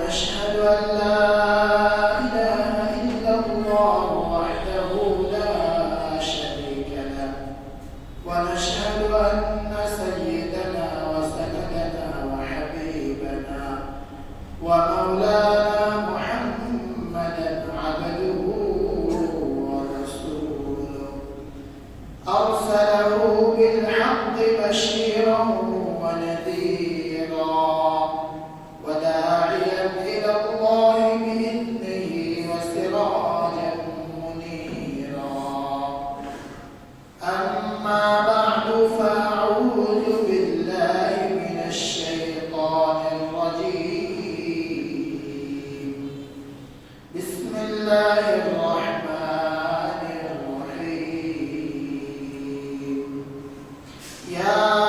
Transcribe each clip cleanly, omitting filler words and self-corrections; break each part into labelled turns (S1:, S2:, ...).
S1: ونشهد أن لا إله إلا الله وحده لا شريك له ونشهد أن سيدنا وسندنا وحبيبنا ومولانا محمدا عبده ورسوله أرسله بالحق بشيرا ونذيرا وداعيا إلى الله بإذنه وسراجا منيرا أما بعد فأعوذ بالله من الشيطان الرجيم بسم الله الرحمن الرحيم يا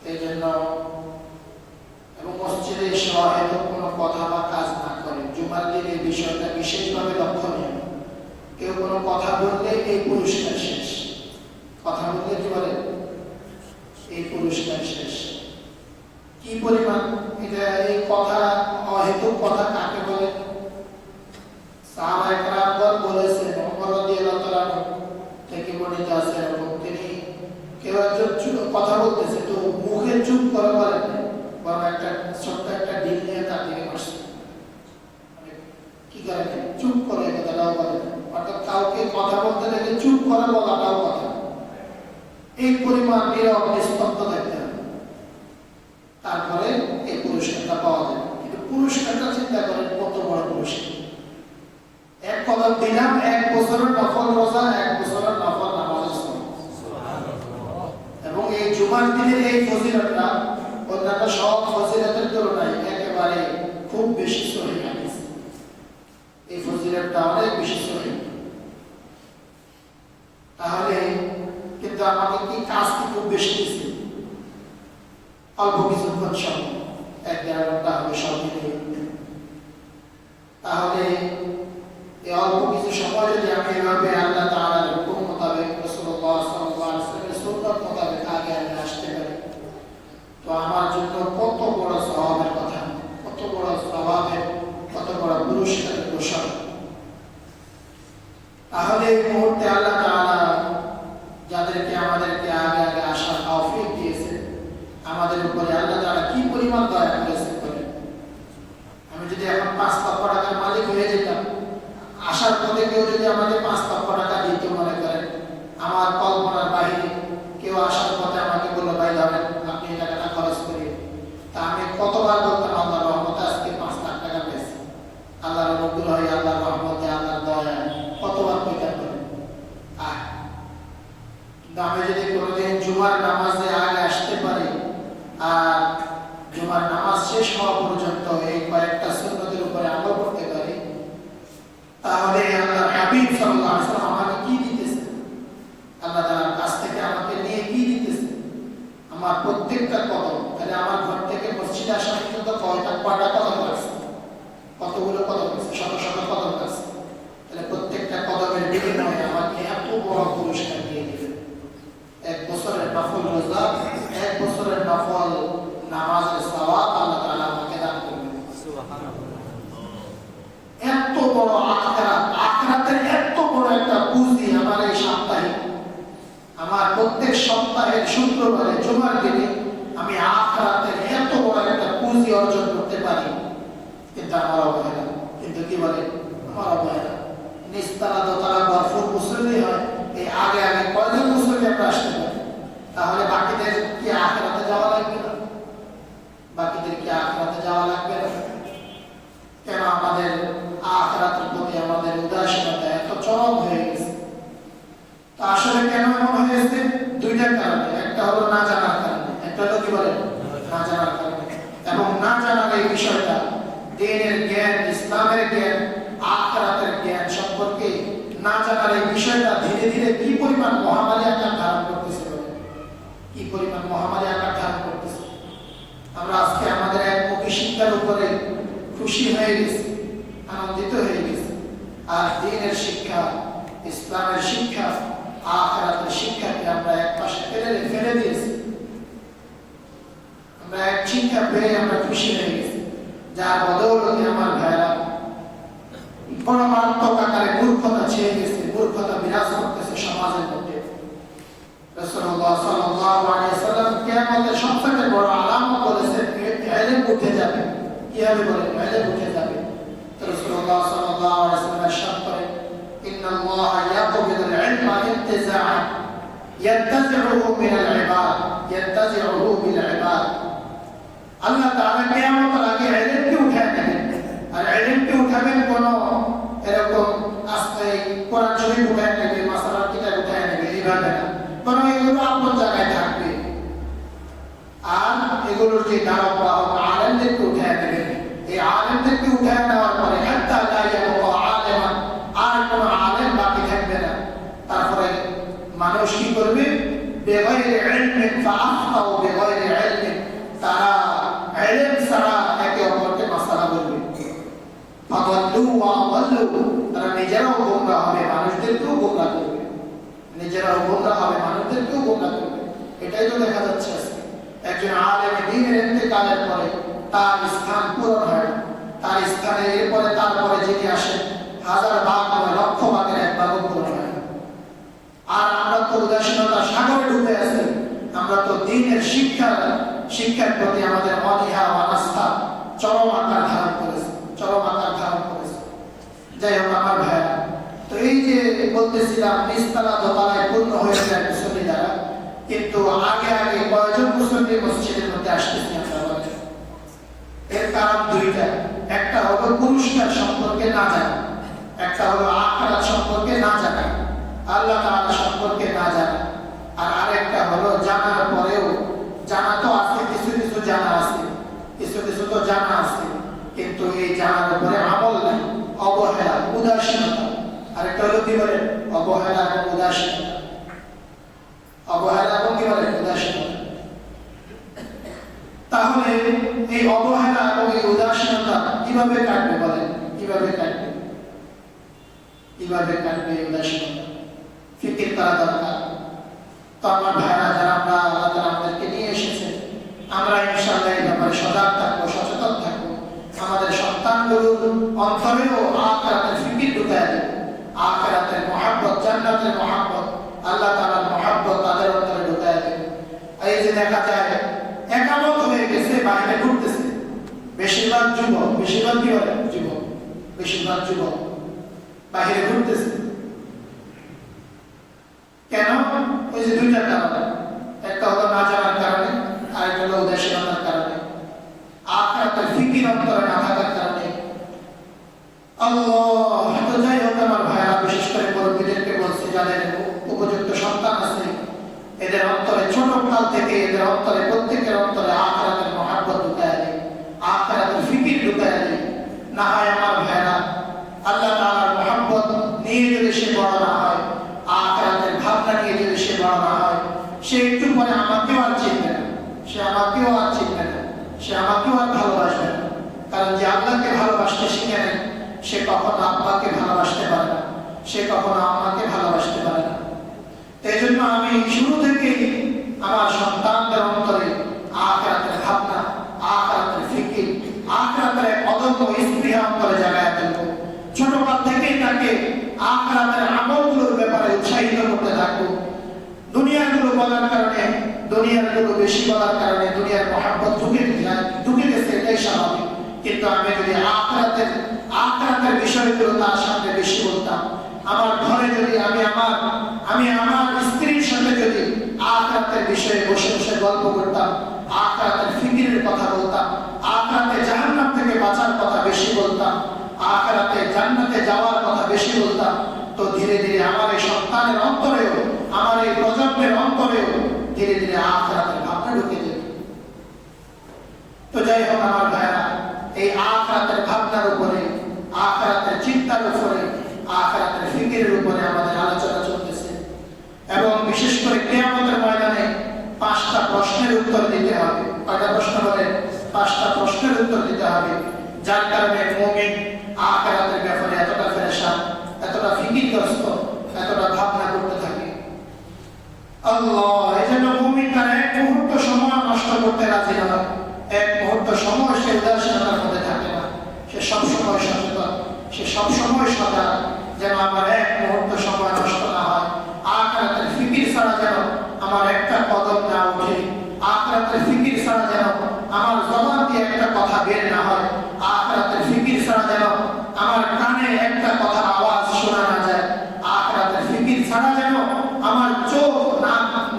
S1: এই জন্য এবং মসজিদে সহায়তা কোনো কথা বা কাজ না করে। জুমার দিনে এই বিষয়টা বিশেষভাবে লক্ষণীয়। কেউ কোনো কথা বললে এই পুরস্কার শেষ। কথা বললে কি বলে? এই পুরস্কার শেষ। কি পরিমাণ এটা এই কথা, অহেতুক কথা কাকে বলে? সাহাবায়ে কেরামগণ বলেছেন, ওমর রাদিয়াল্লাহু তাআলা থেকে বর্ণিত আছে, এবং তিনি কেউ একজন কথা বলতেছে তো মুখে চুপ করে বলেন না, বরং একটা ছোট্ট একটা ঢিল নিয়ে তার দিকে মারছে। কি করে? চুপ করে কথাটাও বলেন। অর্থাৎ কাউকে কথা বলতে দেখে চুপ করে বলাটাও কথা। এই পরিমাণ নীরব নিস্তব্ধ থাকতে হবে, তারপরে এই পুরস্কারটা পাওয়া যাবে। কিন্তু পুরস্কারটা চিন্তা করেন কত বড় পুরস্কার। এক কদম দিলাম, 1 বছরের নফল রোজা, 1 বছরের নফল নামাজ। এবং এই জুমার দিনের এই ফজিলতটা অন্যান্য সব ফজিলতের তুলনায় একেবারে খুব বেশি সহিহ হাদিস। এই ফজিলতটা অনেক বেশি সহিহ। তাহলে কিন্তু আমাদের কি কাজ কি খুব বেশি দিচ্ছে? অল্প কিছুক্ষণ সময়, 1-1.5 ঘন্টা হবে সব মিলিয়ে। তাহলে এই অল্প কিছু সময় যদি আমি এভাবে আল্লাহ তাআলার হুকুম মোতাবেক, রাসূলুল্লাহ সাল্লাল্লাহু আলাইহি ওয়াসাল্লামের সুন্নাত মোতাবেক আগে আসতে পারি, তো আমার জন্য কত বড় সওয়াবের কথা, কত বড় সওয়াবের, কত বড় পুরস্কারের ঘোষণা। তাহলে এই মুহূর্তে আল্লাহ তাআলা যাদেরকে আমাদেরকে আগে আগে আসার তৌফিক দিয়েছে, আমাদের উপরে আল্লাহ তাআলা কি পরিমাণ দয়া করেছেন বলেন। আমি যদি এখন 5 লক্ষ টাকার মালিক হয়ে যেতাম, আসার পথে কেউ যদি আমাকে 5 লক্ষ টাকা দিত, মনে করেন আমার কল্পনার বাইরে, কেউ আসার পথে আমাকে বললো, ভাই ধরেন আপনি এই টাকাটা খরচ করিয়ে, তা আমি কতবার বলতাম আল্লাহর রহমতে আজকে 5 লাখ টাকা পেয়েছি, আল্লাহর অনুগ্রহ, আল্লাহর রহমতে, আল্লাহর দয়া, কতবার কইতাম বলেন। কিন্তু আমি যদি কোনোদিন জুমার নামাজে আগে আসতে পারি আর জুমার নামাজ শেষ হওয়া পর্যন্ত এই কয়েকটা সুন্নতের উপরে আমল করতে পারি, তাহলে আল্লাহর হাবিব সাল্লাল্লাহু আলাইহি ওয়াসাল্লাম আমাকে কি দিতেছে, আল্লাহ তাআলার কাছ থেকে আমাকে নিয়ে কি দিতেছে, আমার প্রত্যেকটা কদম, তাহলে আমার ঘর থেকে মসজিদে আসা পর্যন্ত কয়টা কদম লাগছে, কতগুলো কদম লাগছে, শত শত কদম লাগছে। তাহলে প্রত্যেকটা কদমের বিনিময়ে আমাকে এত বড় পুরস্কার দিয়ে দিবেন। 1 বছরের নফল রোজা, 1 বছরের নফল নামাজের সওয়াব আল্লাহ তাআলা আমাকে দান করবেন। সুবহানাল্লাহ। এত বড় আখিরাত, আখিরাতের এত বড় একটা পুঁজি আমার এই সাপ্তাহিক, আমার প্রত্যেক সপ্তাহের শুক্রবারে জুমার দিনে আমি আখিরাতের এত বড় একটা পুঁজি অর্জন করতে পারি, কিন্তু আমার অবহেলা। কিন্তু কি বলে? আমার অবহেলা। নিস্তারা দোতারা ভরপুর মুসল্লি হয়, এই আগে আগে কয়জন মুসল্লি আমরা আসতে পারি? তাহলে বাকিদের কি আখিরাতে যাওয়া লাগবে না? বাকিদের কি আখিরাতে যাওয়া লাগবে না? কেন আমাদের আখিরাতের প্রতি আমাদের উদাসীনতা এত চরম হয়ে গেছে? তো আসলে কেন এমন হয়েছে? 2টা কারণে। একটা হলো না জানার কারণে, একটা হলো কি বলে? না জানার কারণে। এবং না জানার এই বিষয়টা, দ্বীনের জ্ঞান, ইসলামের জ্ঞান, আখিরাতের জ্ঞান সম্পর্কে না জানার এই বিষয়টা ধীরে ধীরে কি পরিমাণ মহামারী আকার ধারণ করতেছে, কি পরিমাণ মহামারী আকার ধারণ করতেছে। আমরা আজকে আমাদের একমুখী শিক্ষার উপরে খুশি হয়ে গেছি, আনন্দিত হয়ে গেছি, আর দ্বীনের শিক্ষা, ইসলামের শিক্ষা, আখিরাতের শিক্ষাকে আমরা একপাশে ফেলে দিয়েছি। আমরা এক শিক্ষা পেয়ে আমরা খুশি হয়ে গেছি, যার বদৌলতে আমার ভাইরা বড় মারাত্মক আকারে মূর্খতা ছেয়ে গেছে, মূর্খতা বিরাজ করতেছে সমাজের মধ্যে। রাসূলুল্লাহ সাল্লাল্লাহু আলাইহি ওয়াসাল্লাম কিয়ামতের সবথেকে বড় আলামত বলেছেন, ইলম উঠে যাবে। কিভাবে বলেন? ইলম উঠে যাবে। রাসূলুল্লাহ সাল্লাল্লাহু আলাইহি ওয়াসাল্লাম ইরশাদ করেন, ইন্নাল্লাহ ইয়াকবিদুল ইলমা ইনতিজাআন ইয়ানতাজিউহু মিনাল ইবাদ, ইয়ানতাজিউহু বিল ইবাদ। আল্লাহ তাআলা কিয়ামতের আগে ইলমকে উঠায় নেবেন। আর ইলমকে উঠাবেন কোন এরকম আস্তে কোরআন শরীফ উঠায় নেবে, মাসালার কিতাব উঠায় নেবে, এইভাবে না, বরং এগুলো আপন জায়গায় থাকবে। আর এগুলোর যে দাঁড়াও বাহক আলেমদেরকে উঠায় নেবেন। এই আলেমদেরকে উঠায় নেওয়ার পরে হাত্তা লা ইয়াবকা আলেমান, আর কোনো আলেম বাকি থাকবে না। তারপরে মানুষ কি করবে? বেগাইরি ইলমিন ফাআফতাউ বেগাইরি ইলমিন আদাল্লু, তারা নিজেরাও গোমরাহ হবে, মানুষদেরকেও গোমরাহ করবে, নিজেরাও গোমরাহ হবে, মানুষদেরকেও গোমরাহ করবে। এটাই তো দেখা যাচ্ছে আজকে। একজন আলেমে দ্বীনের ইন্তেকালের পরে তার স্থান পূরণ হয় না, তার স্থানে এরপরে তারপরে যিনি আসেন হাজার ভাগ নয়, লক্ষ ভাগের এক ভাগও পূরণ হয় না। আর আমরা তো উদাসীনতার সাগরে ডুবে আছি। আমরা তো দ্বীনের শিক্ষার প্রতি আমাদের অনীহা অনাস্থা চরম আকার ধারণ করেছে, চরম আকার ধারণ করেছে। যাই হোক আমার ভাইরা, তো এই যে বলতেছিলাম নিচতলা দোতলায় পূর্ণ হয়ে যায় মুসল্লি দ্বারা, কিন্তু আগে আগে কয়জন মুসল্লি মসজিদের মধ্যে আসতেছি আমরা বলেন? এর কারণ দুইটা। একটা হলো পুরস্কার সম্পর্কে না জানা, একটা হলো আখিরাত সম্পর্কে না জানা, আল্লাহ তাআলা সম্পর্কে না জানা। আর আরেকটা হলো জানার পরেও, জানা তো আছে, কিছু কিছু জানা আছে, কিছু কিছু তো জানা আছে, কিন্তু এই জানার উপরে আমল নাই, অবহেলা, উদাসীনতা। আরেকটা হলো কি বলে? অবহেলা এবং উদাসীনতা। অবহেলা এবং কি বলে? উদাসীনতা। তাহলে এই অবহেলা এবং এই উদাসীনতা কিভাবে কাটবে বলেন? কিভাবে কাটবে? কিভাবে কাটবে এই উদাসীনতা? ফিকির করা দরকার। তো আমার ভাইরা, যারা আমরা আল্লাহ তাআলা আমাদেরকে নিয়ে এসেছে, আমরা ইনশাআল্লাহ এই ব্যাপারে সজাগ থাকবো, সচেতন থাকবো। আমাদের সন্তানগুলোর অন্তরেও আখিরাতের ফিকির ঢুকায় দেব, আখিরাতের মহব্বত, জান্নাতের মহব্বত, আল্লাহ তাআলার মহব্বত তাদের অন্তরে ঢুকায় দেব। এই যে দেখা যায় একামত হয়ে গেছে, বাইরে ঘুরতেছে, বেশিরভাগ যুবক, বেশিরভাগ কি বলে? যুবক, বেশিরভাগ যুবক বাইরে ঘুরতেছে। কেন? ওই যে দুইটা কারণে। একটা হলো না জানার কারণে, আরেকটা হলো উদাসীনতার কারণে, আখিরাতের ফিকির অন্তরে না থাকার কারণে। আল্লাহ, তো যাই হোক আমার ভাইরা, বিশেষ করে মুরব্বিদেরকে বলছি, যাদের উপযুক্ত সন্তান আছে, এদের অন্তরে ছোট কাল থেকে এদের অন্তরে, প্রত্যেকের অন্তরে আখিরাতের মহব্বত ঢুকায় দেয়, আখিরাতের ফিকির ঢুকায় দেয়। না হয় আমার ভাইরা, আল্লাহ তাআলার মহব্বত নিয়ে যদি সে বড় না হয়, আখিরাতের ভাবনা নিয়ে যদি সে বড় না হয়, সে একটু পরে আমাকেও আর চিনবে না, সে আমাকেও আর চিনবে না, সে আমাকেও আর ভালোবাসবে না। কারণ যে আল্লাহকে ভালোবাসতে শিখে নেয়, সে কখনো আব্বাকে ভালোবাসতে পারে না, সে কখনো আম্মাকে ভালোবাসতে পারে না। এই জন্য আমি শুরু থেকেই আমার সন্তানদের অন্তরে আখিরাতের ভাবনা, আখিরাতের ফিকির, আখিরাতের এক অদম্য স্পৃহা অন্তরে জাগায় ফেলবো। ছোটকাল থেকেই তাকে আখিরাতের আমলগুলোর ব্যাপারে উৎসাহিত করতে থাকবো। দুনিয়াগুলো বলার কারণে, দুনিয়াগুলো বেশি বলার কারণে দুনিয়ার মহব্বত ঢুকে গেছে, এটাই স্বাভাবিক। কিন্তু আমি যদি আখিরাতের বিষয়গুলো তার সামনে বেশি বলতাম, আমার ঘরে যদি আমি আমার স্ত্রীর সাথে যদি আখিরাতের বিষয়ে বসে বসে গল্প করতাম, আখিরাতের ফিকিরের কথা বলতাম, আখিরাতে জাহান্নাম থেকে বাঁচার কথা বেশি বলতাম, আখিরাতে জান্নাতে যাওয়ার কথা বেশি বলতাম, তো ধীরে ধীরে আমার এই সন্তানের অন্তরেও, আমার এই প্রজন্মের অন্তরেও ধীরে ধীরে আখিরাতের ভাবনা ঢুকে যাবে। তো যাই হোক আমার ভাইরা, এই আখিরাতের ভাবনার উপরে, আখিরাতের চিন্তার উপরে, আখিরাতের ফিকিরের উপরে আমাদের আলোচনা চলতেছে। এবং বিশেষ করে কিয়ামতের ময়দানে 5টা প্রশ্নের উত্তর দিতে হবে। কয়টা প্রশ্ন বলে? 5টা প্রশ্নের উত্তর দিতে হবে। যার কারণে মুমিন আখিরাতের ব্যাপারে এতটা পেরেশান, এতটা ফিকিরগ্রস্ত, এতটা ভাবনা করতে থাকে। আল্লাহ, এজন্য মুমিন তার এক মুহূর্ত সময় নষ্ট করতে রাজি নয়, এক মুহূর্ত সময় সে উদাসীনতার মধ্যে থাকে না। সে সবসময় সচেতন, সে সবসময় সজাগ, যেন আমার এক মুহূর্ত সময় নষ্ট না হয়। আখিরাতের ফিকির ছাড়া যেন আমার একটা কদম না ওঠে, আখিরাতের ফিকির ছাড়া যেন আমার জবান দিয়ে একটা কথা বের না হয়, আখিরাতের ফিকির ছাড়া যেন আমার কানে একটা কথার আওয়াজ শোনা না যায়, আখিরাতের ফিকির ছাড়া যেন আমার চোখ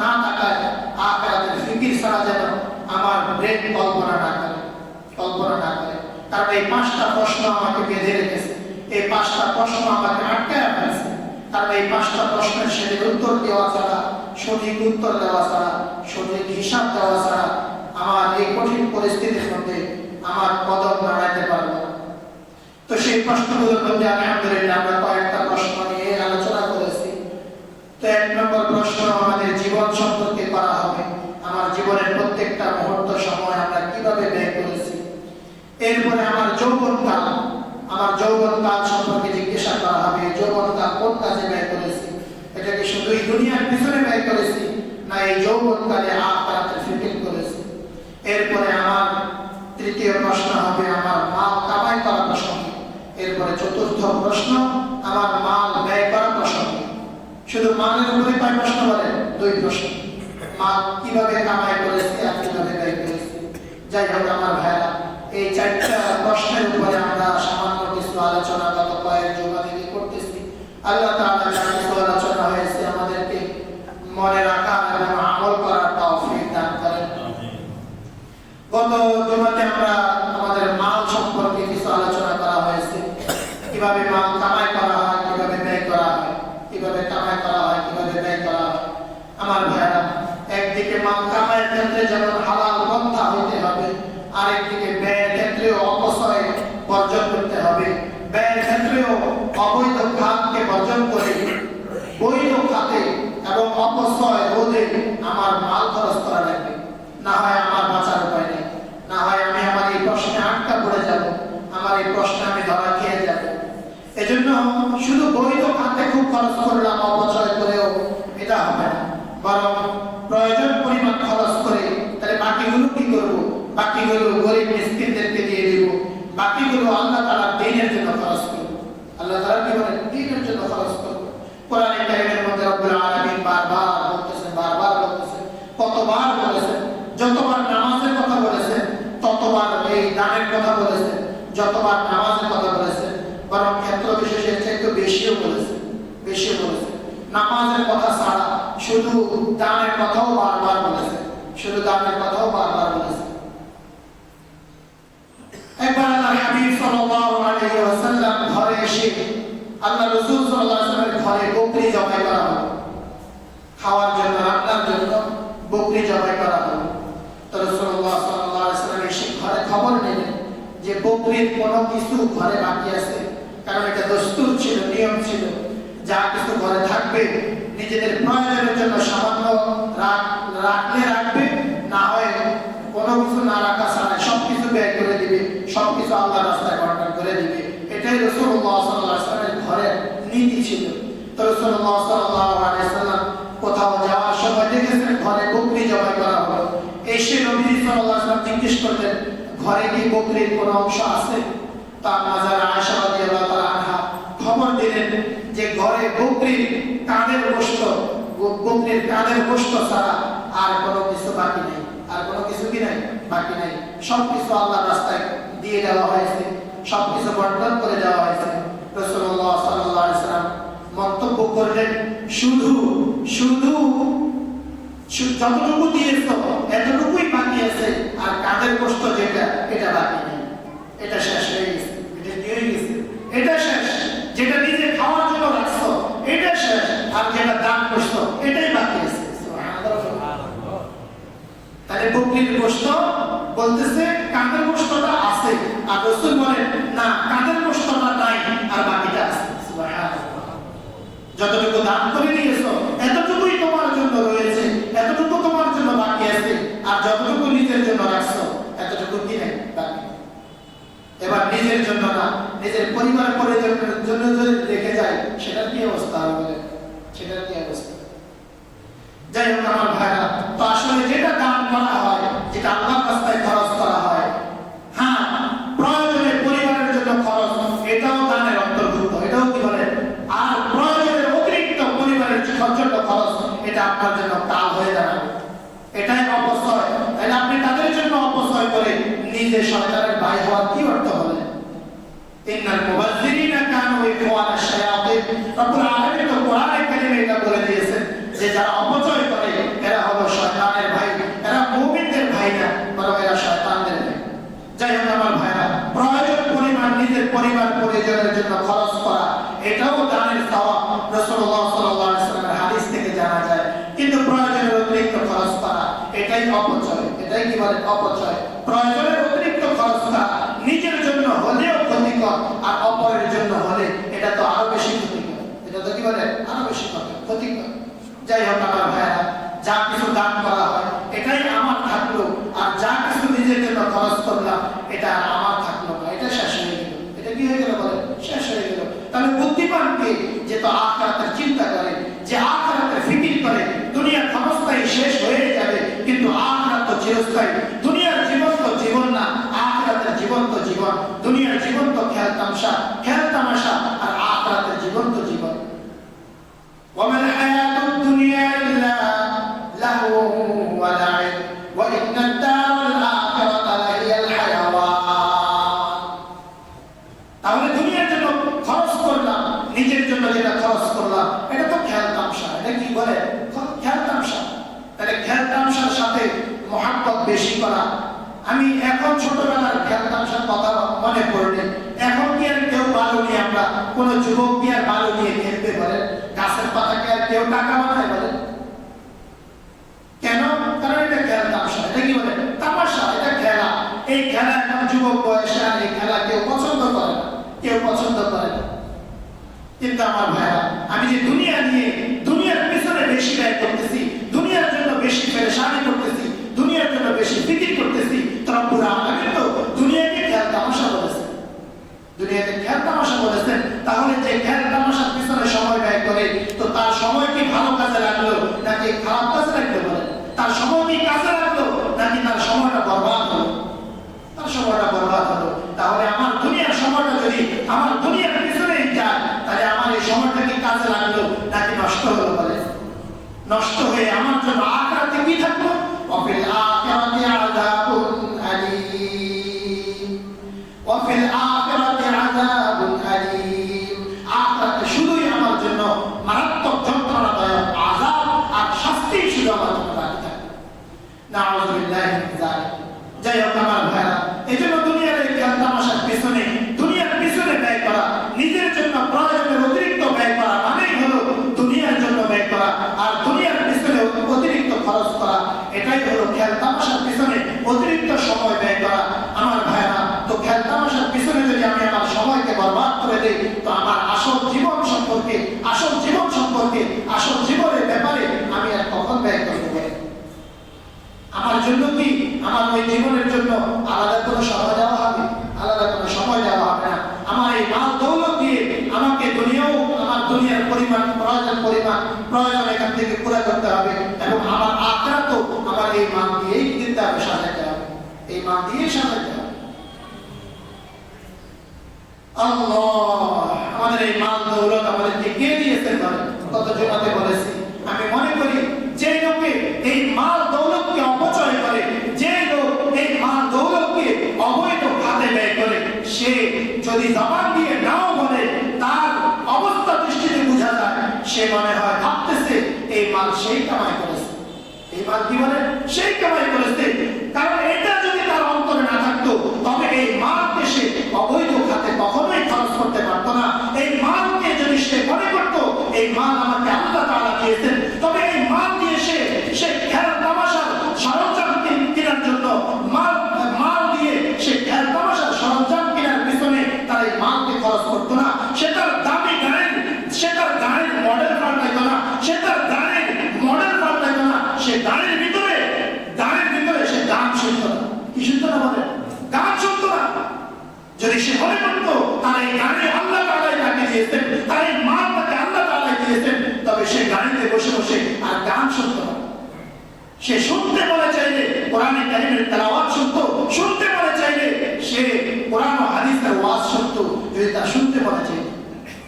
S1: না তাকায়, আখিরাতের ফিকির ছাড়া যেন আমার ব্রেন কল্পনা না করে। কারণ এই 5টা প্রশ্ন আমাকে বেঁধে রেখেছে, এই 5টা প্রশ্ন আমাকে আটকায় ফেলছে। কারণ এই 5টা প্রশ্নের সঠিক উত্তর দেওয়া ছাড়া, সঠিক উত্তর দেওয়া ছাড়া, সঠিক হিসাব দেওয়া ছাড়া আমার এই কঠিন পরিস্থিতির মধ্যে আমার কদম নাড়াইতে পারবো না। তো সেই প্রশ্নগুলোর মধ্যে আলহামদুলিল্লাহ আমরা কয়েকটা প্রশ্ন নিয়ে আলোচনা করেছি। তো 1 নম্বর প্রশ্ন আমাদের জীবন সম্পর্কে করা হবে। আমার জীবনের প্রত্যেকটা মুহূর্ত সময় আমরা কিভাবে ব্যয় করেছি। এরপরে আমার যৌবনকাল, আমার যৌবনকাল সম্পর্কে জিজ্ঞাসা করা হবে, যৌবনকাল কোন কাজে ব্যয় করেছি, এটা কি শুধুই দুনিয়ার পিছনে ব্যয় করেছি না এই যৌবনকালে আখিরাতের ফিকির করেছি। এরপরে আমার তৃতীয় প্রশ্ন হবে আমার মাল কামাই করা প্রসঙ্গে। এরপরে চতুর্থ প্রশ্ন আমার মাল ব্যয় করা প্রসঙ্গে। শুধু মালের উপরে কয় প্রশ্ন বলে? 2 প্রশ্ন। মাল কিভাবে কামাই করেছি আর কিভাবে ব্যয় করেছি। যাই হোক আমার ভাইরা, এই 4টা প্রশ্নের উপরে আমরা সামান্য কিছু আলোচনা গত কয়েক জুমা থেকে করতেছি। আল্লাহ তাআলা যা কিছু আলোচনা হয়েছে আমাদেরকে মনে রাখা এবং আমল করার তৌফিক দান করেন। গত জুমাতে আমরা আমাদের মাল সম্পর্কে কিছু আলোচনা করা হয়েছে, কিভাবে মাল কামাই করা হয়, কিভাবে ব্যয় করা হয়, কিভাবে কামাই করা হয়, কিভাবে ব্যয় করা হয়। আমার ভাইরা, একদিকে মাল কামাইয়ের ক্ষেত্রে যেমন হালাল পন্থা হইতে হবে, আরেকদিকে ব্যয়ের ক্ষেত্রেও অপচয় বর্জন করতে হবে। ব্যয়ের ক্ষেত্রেও অবৈধ খাতকে বর্জন করে বৈধ খাতে এবং অপচয় রোধে আমার মাল খরচ করা লাগবে। না হয় আমার বাঁচার উপায় নেই, না হয় আমি আমার এই প্রশ্নে আটকা পড়ে যাব, আমার এই প্রশ্নে আমি ধরা খেয়ে যাব। এজন্য শুধু বৈধ খাতে খুব খরচ করলাম অপচয় করেও এটা হবে না, বরং প্রয়োজন পরিমাণ খরচ করে তাহলে বাকিগুলো কি করব? বাকিগুলো গরিব মিসকিনদেরকে দিয়ে দেব, বাকিগুলো আল্লাহ তাআলার দ্বীনের জন্য খরচ করব। আল্লাহ তাআলা কি বলেন? দ্বীনের জন্য খরচ করব। কোরআনে কারীমের মধ্যে রব্বুল আলামিন বারবার বলতেছেন, কতবার বলেছেন, যতবার নামাজের কথা বলেছেন ততবার এই দানের কথা বলেছেন, যতবার নামাজের কথা বলেছেন বরং ক্ষেত্র বিশেষের চেয়ে বেশিও বলেছেন। নামাজের কথা ছাড়া শুধু দানের কথাও বারবার বলেছেন, একবার আল্লাহর হাবিব সাল্লাল্লাহু আলাইহি ওয়াসাল্লাম ঘরে এসে আল্লাহ রাসূল সাল্লাল্লাহু আলাইহি ওয়াসাল্লামের ঘরে বকরি জবাই করা হলো, খাওয়ার জন্য, রান্নার জন্য বকরি জবাই করা হলো। তো রাসূলুল্লাহ সাল্লাল্লাহু আলাইহি ওয়াসাল্লাম এসে ঘরে খবর নিলেন যে বকরির কোনো কিছু ঘরে বাকি আছে, কারণ এটা দস্তুর ছিল, নিয়ম ছিল, যা কিছু ঘরে থাকবে নিজেদের প্রয়োজনের জন্য সামান্য রাখলে রাখবে, না হয় কোনো কিছু না রাখা ছাড়া সবকিছু ব্যয় করে দিবে, সবকিছু আল্লাহর রাস্তায় বন্টন করে দিবে। এটাই রাসূলুল্লাহ সাল্লাল্লাহু আলাইহি ওয়াসাল্লামের ঘরের নীতি ছিল। তো রাসূলুল্লাহ সাল্লাল্লাহু আলাইহি ওয়াসাল্লাম কোথাও যাওয়ার সময় দেখেছেন ঘরে বকরি জবাই করা হলো। এসে নবী সাল্লাল্লাহু আলাইহি ওয়াসাল্লাম জিজ্ঞেস করলেন, ঘরে কি বকরির কোনো অংশ আছে? তার মাজার আয়েশা রাদিয়াল্লাহু তাআলা আনহা খবর দিলেন যে ঘরে বকরির কাঁধের গোশত ছাড়া আর কোনো কিছু বাকি নেই, বাকি নাই। সবকিছু আল্লাহর রাস্তায় দিয়ে দেওয়া হয়েছে, সবকিছু বন্টন করে দেওয়া হয়েছে। রাসূলুল্লাহ সাল্লাল্লাহু আলাইহি ওয়াসাল্লাম মন্তব্য করলেন, শুধু যতটুকু দিয়েছো এতটুকুই বাকি আছে, আর কাঁধের গোশত যেটা এটা বাকি নেই, এটা শেষ হয়ে গেছে, এটা দিয়ে গেছে, এটা শেষ। যেটা নিজে খাওয়ার জন্য রাখছো এটা শেষ, আর যেটা দান করছো এটাই বাকি আছে। তাহলে বকরির গোশত বলতেছে কাঁধের গোশতটা আছে, আর রাসূল বলেন না, কাঁধের গোশতটা নাই আর বাকিটা আছে। সুবহানাল্লাহ। যতটুকু দান করে দিয়েছো এতটুকুই তোমার জন্য রয়েছে, এতটুকু তোমার জন্য বাকি আছে, আর যতটুকু নিজের জন্য রাখছো এতটুকু কি নাই, বাকি। এবার নিজের জন্য না, নিজের পরিবার পরিজনের জন্য যদি রেখে যায় সেটার কি অবস্থা হবে? সেটার কি অবস্থা? যাই হোক আমার ভাইরা, তো আসলে যেটা দান করা হয়, যেটা আল্লাহর রাস্তায় খরচ করা হয়, হ্যাঁ প্রয়োজনে পরিবারের জন্য খরচ, এটাও দানের অন্তর্ভুক্ত, এটাও কি বলে। আর প্রয়োজনের অতিরিক্ত পরিবারের জন্য খরচ, এটা আপনার জন্য কাল হয়ে দাঁড়াবে, এটাই অপচয়। তাহলে আপনি তাদের জন্য অপচয় করে নিজে শয়তানের ভাই হওয়ার কি অর্থ বলে? ইন্নাল মুবাযযিরিনা কানু ইখওয়ানাশ শায়াতিন। রব্বুল আলামিন তো কোরআনে কারিমে এটা বলে দিয়েছেন যে যারা অপচয় করে এরা হলো শয়তানের ভাই, এরা মুমিনদের ভাই না, বরং এরা শয়তানদের ভাই। যাই হোক আমার ভাইরা, প্রয়োজন পরিমাণ নিজের পরিবার পরিজনের জন্য খরচ করা, এটাও দানের সওয়াব রাসূলুল্লাহ সাল্লাল্লাহু আলাইহি ওয়াসাল্লামের হাদিস থেকে জানা যায়। কিন্তু প্রয়োজনের অতিরিক্ত খরচ করা, এটাই অপচয়, এটাই কি বলে অপচয়। প্রয়োজনের অতিরিক্ত খরচ করা নিজের জন্য হলেও ক্ষতিকর, আর অপরের জন্য হলে এটা তো আরো বেশি ক্ষতিকর, এটা তো কি বলে আরো বেশি ক্ষতিকর। যাই হোক আমার ভাইরা, যা কিছু দান করা হয় এটাই আমার থাকলো, আর যা কিছু নিজের জন্য খরচ করলাম এটা আমার থাকলো না, এটা শেষ হয়ে গেল। এটা কি হয়ে গেল? তো আখিরাতের চিন্তা করে, যে আখিরাতের ফিকির করে, দুনিয়ার ক্ষমতাই শেষ হয়ে যাবে কিন্তু আখিরাত তো চিরস্থায়ী। দুনিয়ার জীবন তো জীবন না, আখিরাতের জীবন তো জীবন। দুনিয়ার জীবন তো খেলতামশা, খেলতামাশা, আর আখিরাতের জীবন তো জীবন। ওয়ামাল হায়াতুদ দুনিয়া ইল্লা লাহু ওয়া লাইব ওয়া ইন্নাদ দারাল আখিরাতা লাহিয়াল হায়াওয়ান। তাহলে দুনিয়ার জন্য খরচ করলাম, নিজের জন্য যেটা খরচ করলাম এটা তো খেলতামশা। এটা কি বলে? খেলতামশা। তাহলে খেলতামশার সাথে মহাব্বত বেশি করা। আমি এখন ছোটবেলার খেলতামশার কথা মনে পড়লে, এখন কি আর কেউ বালু নিয়ে, আমরা কোন যুবক কি আর বালু নিয়ে খেলতে বলে? গাছের পাতাকে আর কেউ টাকা বানায় বলে? কেন? কারণ এটা খেলতামশা। এটা কি বলে? তামাশা। এটা খেলা। এই খেলা এখন যুবক বয়সে আর এই খেলা কেউ পছন্দ করে না, কেউ পছন্দ করে না। কিন্তু আমার ভাইরা, আমি যে দুনিয়া নিয়ে, দুনিয়ার পিছনে বেশি ব্যয় করতেছি, দুনিয়ার জন্য বেশি পেরেশানি করতেছি, দুনিয়ার জন্য বেশি ফিকির করতেছি, রব্বুল আলামিন তো দুনিয়াকে খেলতামাশা বলেছেন। দুনিয়াকে খেলতামাশা বলেছেন। তাহলে যে খেলতামাশার পিছনে সময় ব্যয় করে, তো তার সময় কি ভালো কাজে লাগলো নাকি খারাপ কাজে লাগলো? বলে তার সময় কি কাজে লাগলো নাকি তার সময়টা বরবাদ হলো? তার সময়টা বরবাদ হলো। তাহলে আমার দুনিয়ার সময়টা যদি আমার দুনিয়ার পিছনেই যায়, তাহলে আমার এই সময়টা কি কাজে লাগলো নাকি নষ্ট হলো? বলে নষ্ট হয়ে আমার জন্য আখিরাতে কি থাকলো? ওয়াফিল আখিরাতি আযাবুন আলীম, ওয়াফিল আখিরাতি আযাবুন আলীম। আখিরাতে শুধুই আমার জন্য মারাত্মক যন্ত্রণাদায়ক আযাব আর শাস্তি শুধু আমার জন্য বাকি থাকবে। নাউযুবিল্লাহি মিন যালিক। যাই হোক আমার ভাইরা, এজন্য দুনিয়ার এই খেলতামাশার পিছনে, দুনিয়ার পিছনে ব্যয় করা, নিজের জন্য প্রয়োজনের অতিরিক্ত ব্যয় করা মানেই হলো দুনিয়ার জন্য ব্যয় করা। আর দুনিয়ার পিছনে অতিরিক্ত খরচ করা, এটাই হলো খেলতামাশার পিছনে অতিরিক্ত সময় ব্যয় করা। আমার ভাইরা, তো খেলতামাশার পিছনে যদি আমি আমার সময়কে বরবাদ করে দেই, তো আমার আসল জীবন সম্পর্কে, আসল জীবন সম্পর্কে, আসল জীবনের ব্যাপারে আমি আর কখন ব্যয় করতে পারি? আমার জন্য কি আমার ওই জীবনের জন্য আলাদা কোনো সময় দেওয়া হবে? আলাদা কোনো সময় দেওয়া হবে না। আমার এই মাল দৌলত দিয়ে আমাকে দুনিয়াও, আমার দুনিয়ার পরিমাণ, প্রয়োজন এখান থেকে পুরো করতে হবে, এবং আমার আখিরাতও আমার এই মাল দিয়েই কিনতে হবে, সাজাতে হবে, এই মাল দিয়েই সাজাতে হবে। আল্লাহ, আমাদের এই মাল দৌলত আমাদেরকে কে দিয়েছেন? কত জমাতে বলেছি। আমি মনে করি যে লোকে এই মাল দৌলতকে অপচয় করে, যে লোক এই মাল দৌলতকে অবৈধ খাতে ব্যয় করে, সে যদি জবান দিয়ে নাও বলে, তার অবস্থা দৃষ্টিতে বোঝা যায় সে মনে হয় ভাবতেছে এই মাল সেই কামাই করেছে। এই মাল কি বলে? সেই কামাই করেছে। কারণ এটা যদি তার অন্তরে না থাকতো, তবে এই মালকে সে অবৈধ খাতে কখনোই খরচ করতে পারতো না। এই মালকে যদি সে মনে করতো এই মাল আমাকে আল্লাহ তাআলা দিয়েছেন, তবে এই মাল দিয়ে সে খেলতামাশার সরঞ্জাম কেনার জন্য, মাল দিয়ে সে খেলতামাশার সরঞ্জাম কেনার পিছনে তার এই মালকে খরচ করতো না। সে তার দামি গাড়ির, সে তার গাড়ির মডেল পাল্টাইতো না, সে তার গাড়ির মডেল পাল্টাইতো না, সে গাড়ির ভিতরে সে গান শুনতো না। কি শুনতো না? বলে গান শুনতো না। যদি সে মনে করতো তার এই গাড়ি আল্লাহ তাআলাই তাকে দিয়েছেন, তার এই মাল তাকে আল্লাহ তাআলাই দিয়েছেন, তবে সে গাড়িতে বসে বসে আর গান শুনতো না। সে শুনতে বলে চাইলে কোরআনে কারীমের তেলাওয়াত শুনতো, শুনতে বলে চাইলে সে কোরআন ও হাদিসের ওয়াজ শুনতো, যদি তা শুনতে বলে চাইলে।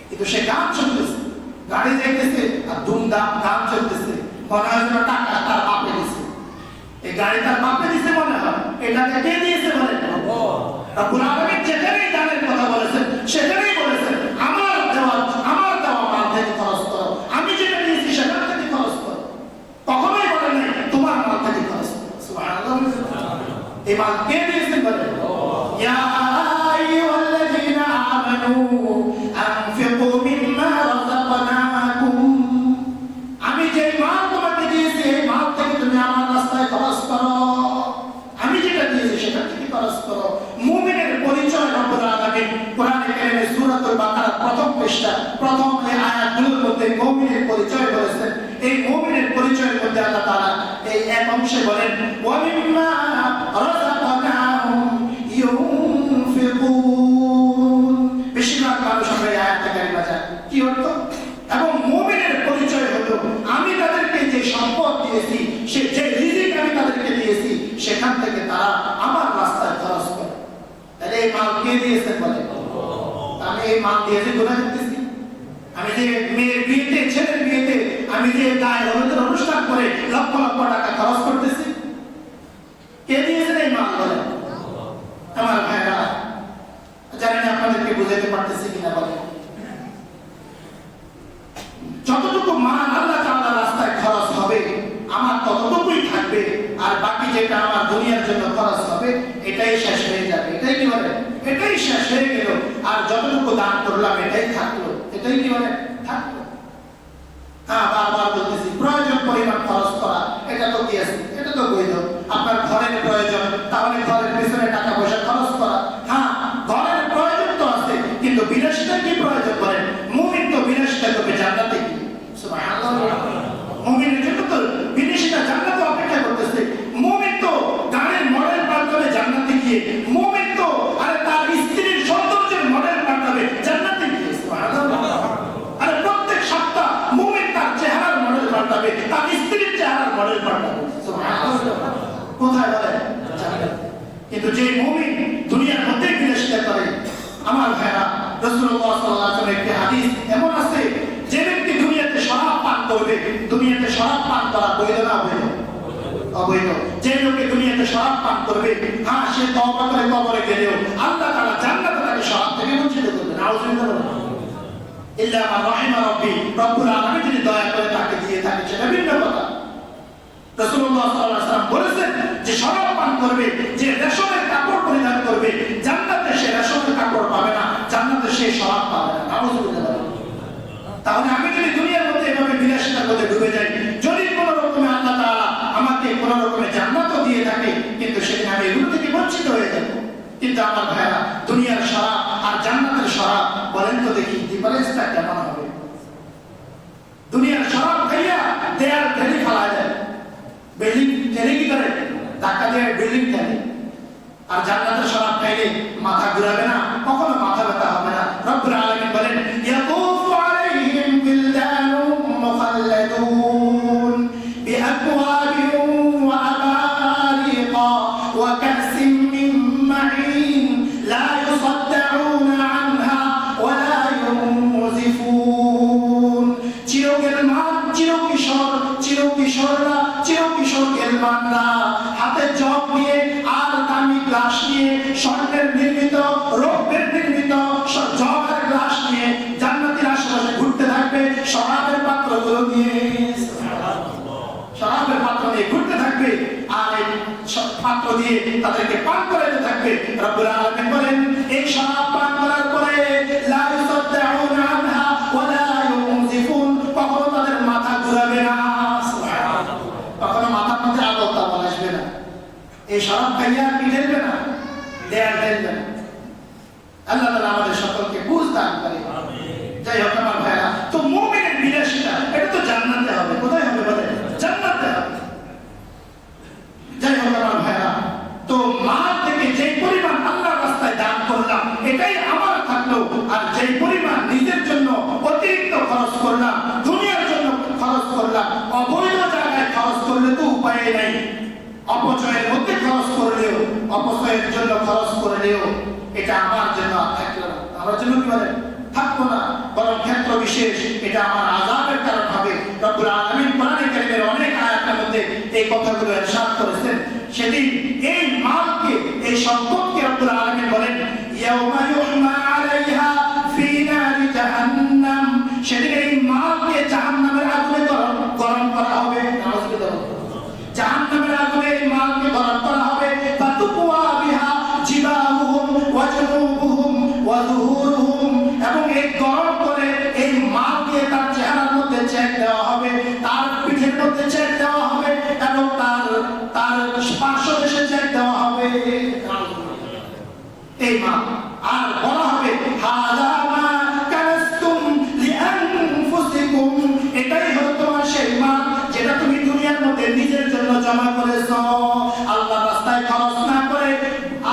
S1: কিন্তু সে গান শুনতেছে, গাড়ি যাইতেছে আর দুমদাম গান চলতেছে, মনে হয় যেন টাকা তার বাপে দিছে। এই গাড়ি তার বাপে দিছে মনে হয়। এটাকে কে দিয়েছে? বলে রব্বুল আলামিন যেখানেই দানের কথা বলেছেন, সেখানেই বলেছেন আমার দেওয়া মাল থেকে খরচ করো, আমি যেটা দিয়েছি সেখান থেকে খরচ করো। কখনোই বলেন নাই তোমার মাল থেকে খরচ করো। সুবহানাল্লাহ। এই মাল কে দিয়েছেন? বলে ইয়া আইয়ুহাল্লাযীনা আমানু আনফিকু মিম্মা রাযাকনাকুম। আমি যে মাল তোমাকে দিয়েছি, এই মাল থেকে তুমি আমার রাস্তায় খরচ করো। আমি যেটা দিয়েছি সেখান থেকে খরচ করো। মুমিনের পরিচয় রব্বুল আলামিন কোরআনে কারীমে সূরাতুল বাকারার প্রথম পৃষ্ঠা, প্রথম এই আয়াতগুলোর মধ্যে মুমিনের পরিচয় বলেছেন। এই মুমিনের পরিচয়ের মধ্যে আল্লাহ তাআলা এই এক অংশে বলেন ওয়া মিম্মা রাযাকনাহুম ইউনফিকুন। বেশিরভাগ মানুষ আমরা এই আয়াতটা কারিমা জানি। কি অর্থ? কে দিয়েছেন বলে? আমি এই মাল দিয়ে যে গুনাহ করতেছি, আমি যে মেয়ের বিয়েতে, ছেলের বিয়েতে আমি যে গায়ে হলুদের অনুষ্ঠান করে লক্ষ লক্ষ টাকা খরচ করতেছি, কে দিয়েছেন এই মাল বলে? আমার ভাইরা, জানি না আপনাদেরকে বুঝাতে পারতেছি কিনা বলে। যতটুকু মান আল্লাহ তাআলার রাস্তায় খরচ হবে আমার ততটুকুই থাকবে, আর বাকি যেটা আমার দুনিয়ার জন্য খরচ হবে এটাই শেষ হয়ে যাবে। এটাই কি বলে? এটাই শেষ হয়ে গেল। আর যতটুকু দান করলাম এটাই থাকলো, এটাই কি বলে? থাকলো। হ্যাঁ, বারবার বলতেছি প্রয়োজন পরিমাণ খরচ করা, এটা তো কি আছে? এটা তো বৈধ। আপনার ঘরের প্রয়োজন, তাহলে ঘরের পিছনে টাকা পয়সা খরচ করা। হ্যাঁ, ঘরের প্রয়োজন তো আছে, কিন্তু বিলাসিতা কি প্রয়োজন করেন? মুমিন তো বিলাসিতা করবে জান্নাতে কি? সুবহানাল্লাহ। মুমিনের জন্য তো বিলাসিতা জান্নাতে অপেক্ষা করতেছে। মুমিন তো গাড়ির মডেল পাল্টাবে জান্নাতে গিয়ে, মুমিন তো আরে তার স্ত্রীর সৌন্দর্যের মডেল পাল্টাবে জান্নাতে গিয়ে। সুবহানাল্লাহ। আরে প্রত্যেক সপ্তাহ মুমিন তার চেহারার মডেল পাল্টাবে, তার স্ত্রীর চেহারার মডেল পাল্টাবে। সুবহানাল্লাহ। কোথায় বলে? জান্নাতে। কিন্তু যে মুমিন দুনিয়ার মধ্যে বিলাসিতা করে, আমার ভাইরা, রাসূলুল্লাহ সাল্লাল্লাহু আলাইহি ওয়াসাল্লামের একটি হাদিস এমন আছে, যে ব্যক্তি দুনিয়াতে শরাব পান করবে, দুনিয়াতে শরাব পান করা বৈধ না অবৈধ? অবৈধ। যে লোকে দুনিয়াতে শরাব পান করবে, হ্যাঁ, সে তওবা করে কবরে গেলেও আল্লাহ তাআলা জান্নাতে তাকে শরাব থেকে বঞ্চিত করবেন। নাউযুবিল্লাহ। ইল্লা মান রাহিমা রাব্বি, রব্বুল আলামিন যদি দয়া করে তাকে দিয়ে থাকে সেটা ভিন্ন কথা। রাসূলুল্লাহ সাল্লাল্লাহু আলাইহি ওয়াসাল্লাম বলেছেন যে শরাব পান করবে, যে রেশমের কাপড় পরিধান করবে, জান্নাতে সে রেশমের কাপড় পাবে না, জান্নাতে সে শরাব পাবে না। নাউযুবিল্লাহ। তাহলে আমি যদি দুনিয়ার মধ্যে এভাবে বিলাসিতার মধ্যে ডুবে যাই, যদি কোন রকমে আল্লাহ তাআলা আমাকে কোন রকমে জান্নাতও দিয়ে থাকে, কিন্তু সেদিন আমি এগুলো থেকে বঞ্চিত হয়ে যাব। কিন্তু আমার ভাইরা, দুনিয়ার শরাব আর জান্নাতের শরাব, বলেন তো দেখি ডিফারেন্সটা কেমন হবে? দুনিয়ার শরাব খাইয়া দেয়াল ঠেলে ফেলা যায়, বিল্ডিং ঠেলে কি করে? ধাক্কা দিয়ে বিল্ডিং ঠেলে। আর জান্নাতের শরাব খাইলে মাথা ঘুরাবে না, কখনো মাথা ব্যথা হবে না। রব্বুল আলামিন বলেন, ইয়াতুফু আলাইহিম বিলদানুম মুখাল্লাদুন বিআকওয়াবিন ওয়া আবারিকা ওয়া কাসিম মিন মাঈন লা ইউসাদ্দাউনা আনহা ওয়া লা ইউনজিফুন। চিরকিশোররা, চিরকিশোর গেলমানরা হাতে জগ নিয়ে আর দামি গ্লাস নিয়ে, স্বর্ণের নির্মিত, রৌপ্যের নির্মিত জগ আর গ্লাস নিয়ে জান্নাতের আশেপাশে ঘুরতে থাকবে, শরাবের পাত্রগুলো নিয়ে, শরাবের পাত্র নিয়ে ঘুরতে থাকবে, আর এই পাত্র দিয়ে তাদেরকে পান করাতে থাকবে। রব্বুল আলামিন বলেন, এই শরাব পান করার পরে লা ইউসাদ্দাউনা আনহা ওয়া লা ইউনজিফুন, কখনো তাদের মাথা ঘুরাবে না, কখনো মাথার মধ্যে আলো তামা আসবে না, এই শরাব খাইয়া কি ঢেলবে না, দেয়াল ঢেলবে না। আল্লাহ তাআলা আমাদের সকলকে বুঝ দান করে। যাই হোক আমার ভাইরা, তো মুমিনের বিলাসিতা এটা তো জান্নাতে হবে। কোথায় হবে বলে? জান্নাতে হবে। যাই হোক আমার ভাইরা, তো মাল থেকে যে পরিমাণ আল্লাহর রাস্তায় দান করলাম এটাই আমার থাকলো, আর যে পরিমাণ নিজের জন্য অতিরিক্ত খরচ করলাম, দুনিয়ার জন্য খরচ করলাম, অবৈধ জায়গায় খরচ করলে তো উপায় নাই। অপচয়ের মধ্যে খরচ করলেও, অপচয়ের জন্য খরচ করলেও এটা আমার জন্য থাকলো না, আমার জন্য কি বলে? থাকবো না, বরং ক্ষেত্র বিশেষ এটা আমার আযাবের কারণ হবে। রব্বুল আলামিন কোরআনে কারীমের অনেক আয়াতের মধ্যে এই কথাগুলো ইরশাদ করেছেন। সেদিন এই মালকে, এই সম্পদকে রব্বুল আলামিন বলেন, ইয়াউমা ইউহমা আলাইহা ফি নারি জাহান্নাম, সেদিন এই মালকে জাহান্নামের আগুনে গরম করা হবে। নাউযুবিল্লাহ। জাহান্নামের আগুনে এই মালকে গরম করা হবে। ফাতুকওয়া বিহা জিবাহুম ওয়া জুনুবুহুম ওয়া যুহুরুহুম, এবং এই গরম করে এই মালকে তার চেহারার মধ্যে চেক দেওয়া হবে, তার পিঠের মধ্যে চেক দেওয়া হবে, এবং তার পার্শ্বদেশে চেক দেওয়া হবে। এই মাল আর বলা হবে, হাযা মা কানাসতুম লিআনফুসিকুম, এটাই হলো তোমার সেই মাল যেটা তুমি দুনিয়ার মধ্যে নিজের জন্য জমা করেছো, আল্লাহর রাস্তায় খরচ না করে,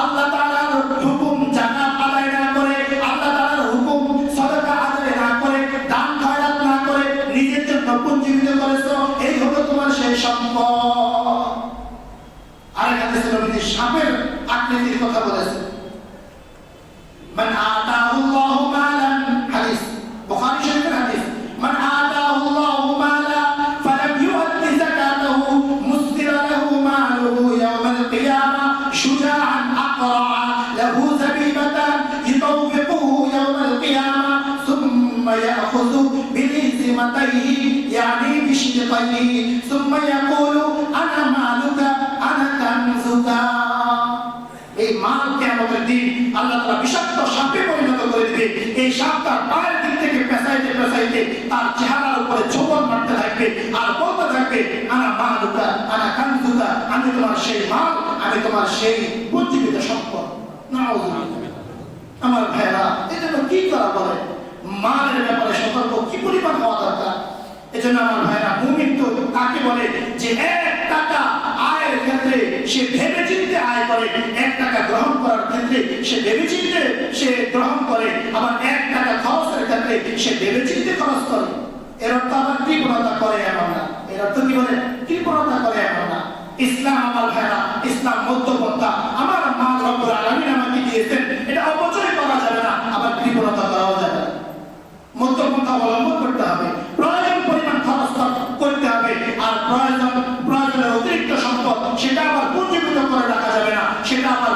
S1: আল্লাহ তাআলার হুকুম জাকাত আদায় না করে, আল্লাহ তাআলার হুকুম সাদাকা আদায় না করে, দান খয়রাত না করে নিজের জন্য পুঞ্জীভূত করেছো, এই হলো তোমার সেই সম্পদ। আরেক হাদিসে নবী সাপের আকৃতির কথা বলেছেন। মান আতাহুল্লাহু মালান, হাদিস বুখারী শরীফের হাদিস, মান আতাহুল্লাহু মালা ফালাম ইউআদ্দি যাকাতাহু মুসদিরা লাহু মালুহু ইয়াওমাল কিয়ামা শুজাআন আকরা লাহু যাবিবাতান ইতাওবিকুহু ইয়াওমাল কিয়ামা সুম্মা ইয়াখুযু বিলিজমাতাইহি ইয়ানি বিশিদকাইহি সুম্মা ইয়াকুলু আনা মালুকা আনা কানজুকা। এই মাল কিয়ামতের দিন আল্লাহ তাআলা বিষাক্ত সাপে পরিণত করে দিবে। এই সাপ তার পায়ের দিক থেকে পেঁচাইতে পেঁচাইতে তার চেহারার উপরে ছোবল মারতে থাকবে আর বলতে থাকবে আনা মালুকা আনা কানজুকা, আমি তোমার সেই মাল, আমি তোমার সেই বুদ্ধিবিদ সম্পদ। নাউযুবিল্লাহ। আমার ভাইরা, এই জন্য কি করা বলে মালের ব্যাপারে সতর্ক কি পরিমাণ হওয়া দরকার। এজন্য আমার ভাইরা, মুমিন তো তাকে বলে যে 1 টাকা আয়ের ক্ষেত্রে সে ভেবে চিন্তে আয় করে, 1 টাকা গ্রহণ করার ক্ষেত্রে সে ভেবে চিন্তে সে গ্রহণ করে, আবার 1 টাকা খরচের ক্ষেত্রে সে ভেবে চিন্তে খরচ করে। এর অর্থ আবার কৃপণতা করে এমন না। এর অর্থ কি বলে? কৃপণতা করে এমন না। ইসলাম আমার ভাইরা, ইসলাম মধ্যপন্থা। আমার মা রব্বুল আলামিন আমাকে দিয়েছেন, এটা অপচয় করা যাবে না, আবার কৃপণতা করাও যাবে না। মধ্যপন্থা অবলম্বন করতে হবে। প্রয়োজন পরিমাণ খরচ করতে হবে, আর প্রয়োজনের অতিরিক্ত সম্পদ সেটা আবার পুঞ্জীভূত করে রাখা যাবে না, সেটা আবার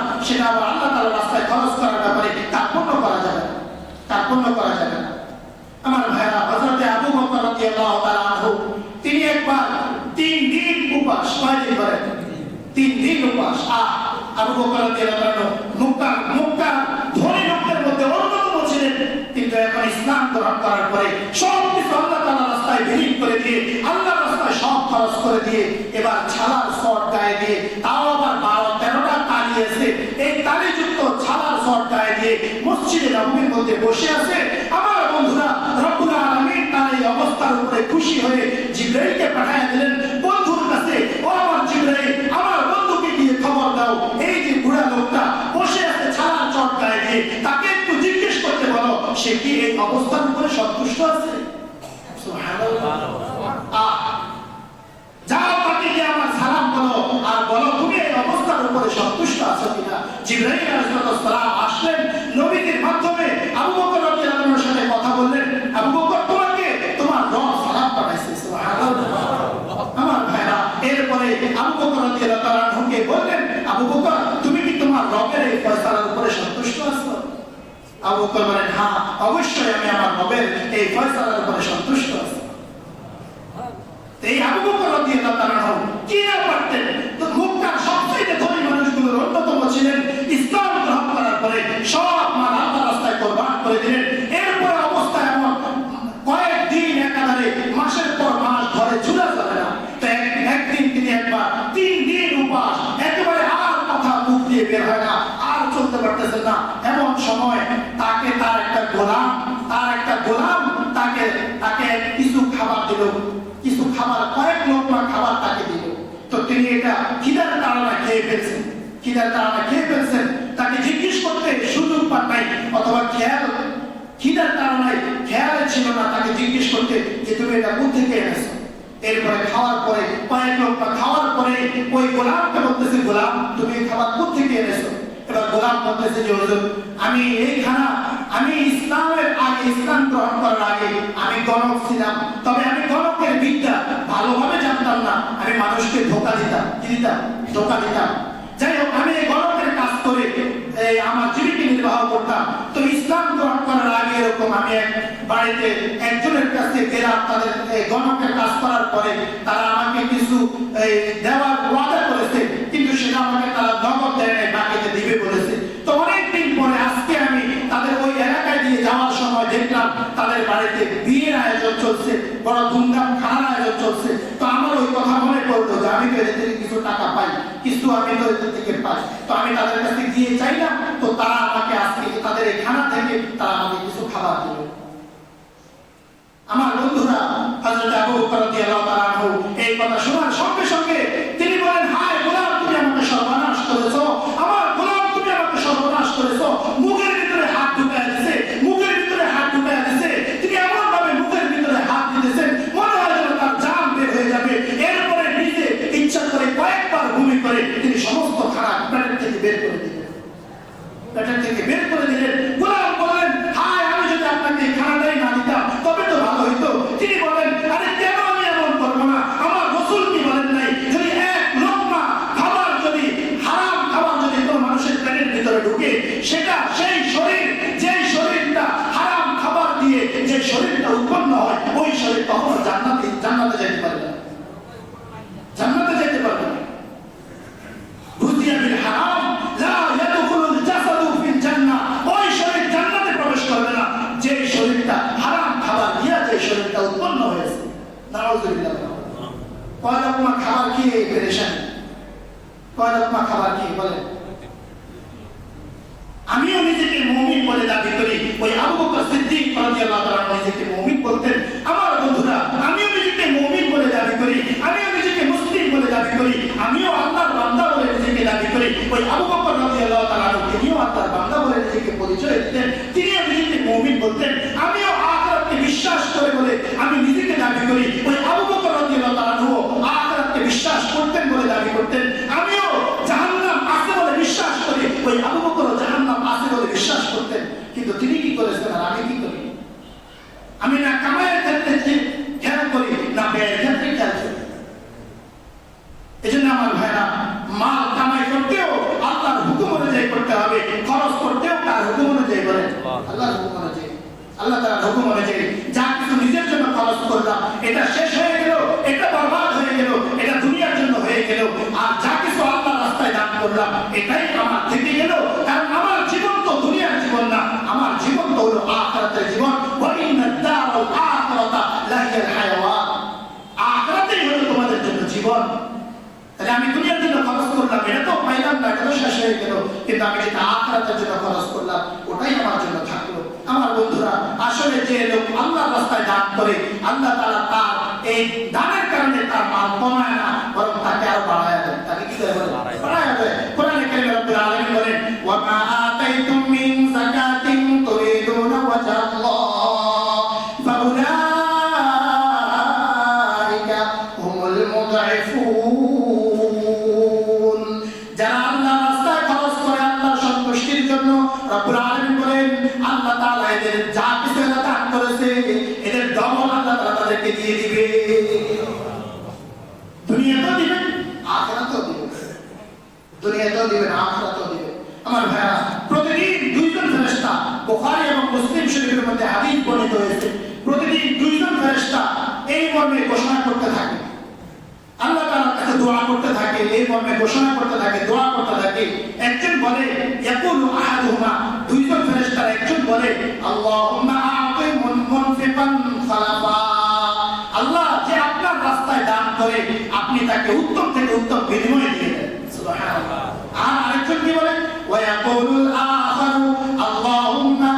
S1: আল্লাহ তাআলার রাস্তায় খরচ করার ব্যাপারে কার্পণ্য করা যাবে না, কার্পণ্য করা যাবে না। আমার ভাইরা, হযরত আবু বকর রাদিয়াল্লাহু তাআলা আনহু তিনি একবার 3 দিন উপবাস, কয়দিন করেন? 3 দিন উপবাস। আবু বকর রাদিয়াল্লাহু আনহু মক্কা ধনী লোকদের মধ্যে অন্যতম ছিলেন, কিন্তু এখন ইসলাম গ্রহণ করার পরে সব কিছু আল্লাহ তাআলার রাস্তায় বিলীন করে দিয়ে, আল্লাহর রাস্তায় সব খরচ করে দিয়ে, এবার ছালার শর্ট গায়ে দিয়ে, তাও আবার 12-13টা তালি আছে, এই তালিযুক্ত ছালার শর্ট গায়ে দিয়ে মসজিদে নববীর মধ্যে বসে আছে। আমার বন্ধুরা, রব্বুল আলামিন তার এই অবস্থার উপরে খুশি হয়ে জিবরাইলকে পাঠিয়ে দিলেন বন্ধুর কাছে, ও আমার জিবরাইল, আমার বন্ধুকে গিয়ে খবর দাও, এই যে বুড়া লোকটা বসে আছে ছালার শর্ট গায়ে দিয়ে, তাকে একটু জিজ্ঞেস করতে বলো সে কি এই অবস্থার উপরে সন্তুষ্ট আছে। সুবহানাল্লাহ। যাও তাকে গিয়ে আমার সালাম বলো আর বলো তুমি এই অবস্থার উপরে সন্তুষ্ট আছো কিনা। জিবরাইল আলাইহিস সালাম আসলেন, নবীর মাধ্যমে আবু বকর রাদিয়াল্লাহু আনহুর সাথে কথা বললেন। আবু বকর, তোমাকে তোমার রব সালাম পাঠাইছে। সুবহানাল্লাহ। আমার ভাইরা, এরপরে আবু বকর রাদিয়াল্লাহু আনহুকে বললেন, আবু বকর, তুমি কি তোমার রবের এই ফয়সালার উপরে সন্তুষ্ট আছো? আবু বকর বলেন, হ্যাঁ, অবশ্যই আমি আমার রবের এই ফয়সালার উপরে সন্তুষ্ট আছি। এই আবু বকর রাদিয়াল্লাহু আনহু কি না পারতেন? তো মক্কার সবচেয়ে ধনী মানুষগুলোর অন্যতম ছিলেন। ইসলাম গ্রহণ করার পরে সব মাল আল্লাহর রাস্তায় কুরবান করে দিলেন। এরপর অবস্থা এমন, কয়েকদিন একাধারে মাসের পর মাস ধরে ঝুলা যাবে না। তো একদিন তিনি একবার 3 দিন উপবাস, একেবারে আর কথা মুখ দিয়ে বের হয় না, আর চলতে পারতেছেন না। এমন সময় তাকে তার একটা গোলাম তাকে কিছু খাবার দিল, কিছু খাবার, কয়েক লোকমা খাবার তাকে দিল। তো তিনি এটা খিদার তাড়না খেয়ে ফেলছেন। তাকে জিজ্ঞেস করতে সুযোগ পান নাই, অথবা খিদার তাড়নায় খেয়াল ছিল না তাকে জিজ্ঞেস করতে যে তুমি এটা কোথা থেকে এনেছো। এরপরে খাওয়ার পরে, কয়েক লোকমা খাওয়ার পরে ওই গোলামকে বলতেছে, গোলাম, তুমি এই খাবার কোথা থেকে এনেছো? এবার গোলাম বলতেছে যে হুজুর, আমি ইসলামের আগে, ইসলাম গ্রহণ করার আগে আমি গণক ছিলাম, তবে আমি গণকের বিদ্যা ভালোভাবে জানতাম না, আমি মানুষকে ধোঁকা দিতাম। যাই হোক, আমি এই গণকের কাজ করে আমার জীবিকা নির্বাহ করতাম। তো ইসলাম গ্রহণ করার আগে এরকম আমি এক বাড়িতে একজনের কাছে গেলাম, তাদের গণকের কাজ করার পরে তারা আমাকে কিছু দেওয়ার ওয়াদা করেছে, কিন্তু সেটা আমাকে তারা নগদ দেয় নাই, বাকিতে দিবে বলেছে। তো অনেকদিন পরে আজকে আমি তাদের ওই এলাকায় দিয়ে যাওয়ার সময় দেখলাম তাদের বাড়িতে বিয়ের আয়োজন চলছে, বড় ধুমধাম খানার আয়োজন চলছে। তো আমার ওই কথা মনে পড়লো যে আমি তো এদের থেকে কিছু টাকা পাই, কিছু আমি তো এদের থেকে পাই। তো আমি তাদের কাছে গিয়ে চাইলাম, তো তারা আমাকে আজকে তাদের এই খানা থেকে তারা আমাকে কিছু খাবার দিল। আমার বন্ধুরা, হযরত আবু বকর রাদিয়াল্লাহু তাআলা আনহু এই কথা শোনার সঙ্গে সঙ্গে তিনি বলেন, হায় গোলাম, তুমি আমাকে সর্বনাশ করেছো, আমার গোলাম, তুমি আমাকে সর্বনাশ করেছো। মুখের ভিতরে হাত ঢুকায় দিয়েছে, তিনি এমন ভাবে মুখের ভিতরে হাত দিতেছেন মনে হয় যেন তার জান বের হয়ে যাবে। এরপরে নিজে ইচ্ছা করে কয়েকবার ভূমি করে তিনি সমস্ত খানা পেটের থেকে বের করে দিলেন। গোলাম সেটা সেই শরীর, যে শরীরটা হারাম খাবার দিয়ে যে শরীরটা উৎপন্ন হয়, ওই শরীর কখনো জান্নাতে যেতে পারবে না, জান্নাতে যেতে পারবে না। রুজিয়া বিল হারাম লা ইয়াদখুলুল জাসাদু ফিল জান্নাহ, ওই শরীর জান্নাতে প্রবেশ করবে না যে শরীরটা হারাম খাবার দিয়ে যে শরীরটা উৎপন্ন হয়েছে। নাউযুবিল্লাহ। কয় লোকমা খাবার খেয়ে পেরেশানি, কয় লোকমা খাবার খেয়ে বলেন। আমিও নিজেকে মুমিন বলে দাবি করি, ওই আবু বকর সিদ্দিক রাদিয়াল্লাহু তাআলা নিজেকে মুমিন বলতেন। আমার বন্ধুরা, আমিও নিজেকে মুমিন বলে দাবি করি, আমিও নিজেকে মুসলিম বলে দাবি করি, আমিও আল্লাহর বান্দা বলে নিজেকে দাবি করি। ওই আবু বকর রাদিয়াল্লাহু তাআলা তিনিও আল্লাহর বান্দা বলে নিজেকে পরিচয় দিতেন, তিনিও নিজেকে মুমিন বলতেন। আমিও আখিরাতকে বিশ্বাস করে বলে আমি নিজেকে দাবি করি। ওই আবু বকর রাদিয়াল্লাহু তাআলা আখিরাতকে বিশ্বাস করতেন বলে দাবি করতেন। আমিও জাহান্নাম আছে বলে বিশ্বাস করি, ওই আবু বকর জাহান্নাম আছে বলে বিশ্বাস করতেন। কিন্তু তিনি কি করেছেন আর আমি কি করি? আমি না কামাইয়ের ক্ষেত্রে খেয়াল করি, না ব্যয়ের ক্ষেত্রে খেয়াল করি। এজন্য আমার ভাইরা, মাল কামাই করতেও আল্লাহর হুকুম অনুযায়ী করতে হবে, খরচ করতেও তার হুকুম অনুযায়ী করেন, আল্লাহর হুকুম অনুযায়ী, আল্লাহ তাআলার হুকুম অনুযায়ী। যা কিছু নিজের জন্য খরচ করলাম, এটা শেষ হয়ে গেল, এটা বরবাদ হয়ে গেল, এটা দুনিয়ার জন্য হয়ে গেল। আর যা কিছু আল্লাহর রাস্তায় দান করলাম, এটাই আমার থেকে গেল। কারণ আমার জীবন তো দুনিয়ার জীবন না, আমার জীবন তো হলো আখিরাতের জীবন। ওয়া ইন্নাদ দারাল আখিরাতা লাহিয়াল হায়াওয়ান, আখিরাতেই হলো তোমাদের জন্য জীবন। তাহলে আমি দুনিয়ার জন্য খরচ করলাম, এটা তো পাইলাম না, এটা তো শেষ হয়ে গেল। কিন্তু আমি যেটা আখিরাতের জন্য খরচ করলাম, ওটাই আমার জন্য থাকলো। আমার বন্ধুরা, আসলে যে লোক আল্লাহর রাস্তায় দান করে, আল্লাহ তাআলা তার এই দানের কারণে তার মাল কমায় না, বরং তাকে আরো বাড়ায় দেয়। তাকে কি করে? বাড়ায় দেয়। কোরআনে কারীমে রব্বুল আলামিন বলেন, ওয়া মা আতাইতুম মিন যাকাতিন তুরিদুনা ওয়াজহাল্লাহ ফাউলাইকা হুমুল মুদঈফুন। যারা আল্লাহর রাস্তায় খরচ করে আল্লাহর সন্তুষ্টির জন্য, রব্বুল আলামিন বলেন আল্লাহ তাআলা এদের যা কিছু দান করেছে, এদের ডবল আল্লাহ তাআলা তাদেরকে দিয়ে দিবে। দুনিয়াতেও দিবেন, আখিরাতেও দিবেন, দুনিয়াতেও দিবেন, আখিরাতেও দিবেন। আমার ভাইরা, প্রতিদিন দুইজন ফেরেশতা, বুখারী এবং মুসলিম শরীফের মধ্যে হাদিস বর্ণিত হয়েছে, প্রতিদিন দুইজন ফেরেশতা এই মর্মে ঘোষণা করতে থাকে, আল্লাহ তাআলার কাছে দোয়া করতে থাকে, এই মর্মে ঘোষণা করতে থাকে, দোয়া করতে থাকে। একজন বলে, ইয়াকুলু আহাদুহুমা, দুইজন ফেরেশতার একজন বলে, আল্লাহুম্মা আ'তি মুনফিকান খালাফা, আল্লাহ যে আপনার রাস্তায় দান করে, আপনি তাকে উত্তম থেকে উত্তম বিনিময় দিয়ে দেন। সুবহানাল্লাহ। আর আরেকজন কি বলে, ওয়া ইয়াকুলুল আখারু আল্লাহুম্মা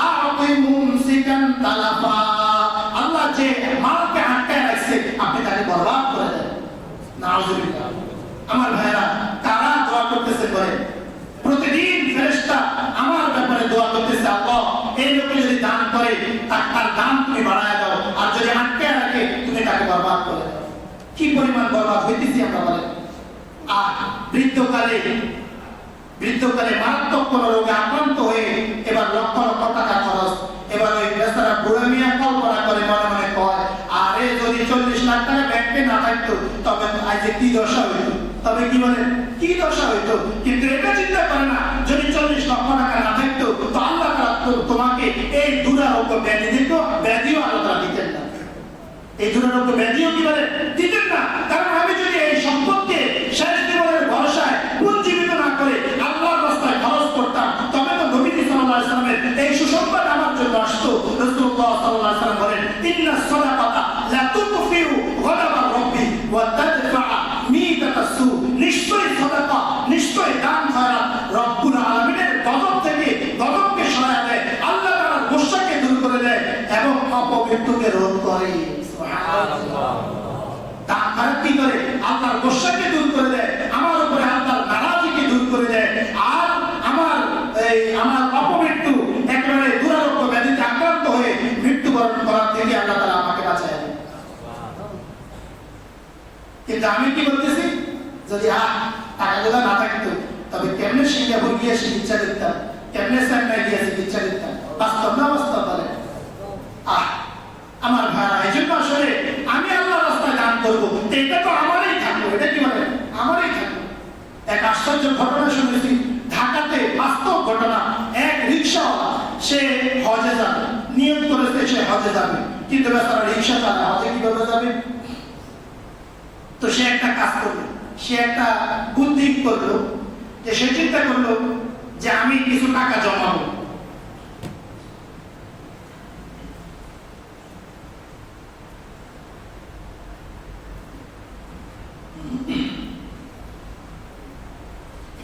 S1: আ'তি মুমসিকান তালাফা, আল্লাহ যে মালকে আটকায় রাখছে, আপনি তাকে বরবাদ করে দেন। নাউযুবিল্লাহ। আমার ভাইরা, কারা দোয়া করতেছে করে? প্রতিদিন ফেরেশতা আমার ব্যাপারে দোয়া করতেছে, আল্লাহ এই লোকে যদি দান করে, তার দান তুমি বাড়ায় দাও, আর যদি আটকে রাখে, তুমি তাকে বরবাদ করে দাও। কি পরিমাণ বরবাদ হইতেছি আমরা বলেন। আর বৃদ্ধকালে মারাত্মক কোন রোগে আক্রান্ত হয়ে এবার লক্ষ লক্ষ টাকা খরচ, এবার ওই বেচারা বুড়া মিয়া কল্পনা করে মনে মনে কয়, আরে যদি 40 লাখ টাকা ব্যাংকে না থাকতো, তবে আজ কি দশা হইতো, তবে কি বলে কি দশা হইতো। কিন্তু এটা চিন্তা করে না, যদি 40 লক্ষ টাকা না থাকতো, তো আল্লাহ তাআলা তোমাকে এই দুরারোগ্য ব্যাধিও আল্লাহ তাআলা দিতেন না, এই দুরারোগ্য ব্যাধিও কি বলে দিতেন না। কারণ আমি যদি এই সম্পদকে শেষ জীবনের ভরসায় পুঞ্জীবিত না করে আল্লাহর রাস্তায় খরচ করতাম, তবে তো নবী সাল্লাল্লাহু আলাইহি ওয়াসাল্লামের এই সুসংবাদ আমার জন্য আসতো। রাসূলুল্লাহ সাল্লাল্লাহু আলাইহি ওয়াসাল্লাম বলেন, ইন্নাস সাদাকাতা লা তুতফিউ গাদাবা রাব্বি ওয়া তাদফা মিতাতাস সু, নিশ্চয়ই সাদাকা, নিশ্চয়ই দান খয়রাত রব্বুল আলামিনের গজব থেকে, গজবকে সরায় দেয়, আল্লাহ তাআলার গোসাকে দূর করে দেয় এবং অপমৃত্যুকে রোধ করে। সুবহানাল্লাহ। দান খয়রাত কি করে? আল্লাহর গোসাকে দূর করে দেয়, আমার উপরে আল্লাহর নারাজিকে দূর করে দেয়, আর আমার অপমৃত্যু, একেবারে দুরারোগ্য ব্যাধিতে আক্রান্ত হয়ে মৃত্যুবরণ করার থেকে আল্লাহ তাআলা আমাকে বাঁচায় দেন। কিন্তু আমি কি বলতেছি, যদি টাকাগুলো না থাকতো, তবে কেমনে সিঙ্গাপুর গিয়ে চিকিৎসা দিতাম, কেমনে চেন্নাই গিয়ে চিকিৎসা দিতাম। বাস্তব না বাস্তব বলেন? আমার ভাইরা, এই জন্য আসলে আমি আল্লাহর রাস্তায় দান করবো, এটা তো আমারই থাকবো। এটা কি বলেন? আমারই থাকবো। এক আশ্চর্য ঘটনা শুনেছি ঢাকাতে, বাস্তব ঘটনা। সে হজে যাবে, নিয়ত করেছে সে হজে যাবে, কিন্তু বেচারা রিক্সা চালায়, হজে কিভাবে যাবে? তো সে একটা কাজ করলো, সে একটা বুদ্ধি করলো, যে সে চিন্তা করলো যে আমি কিছু টাকা জমাবো।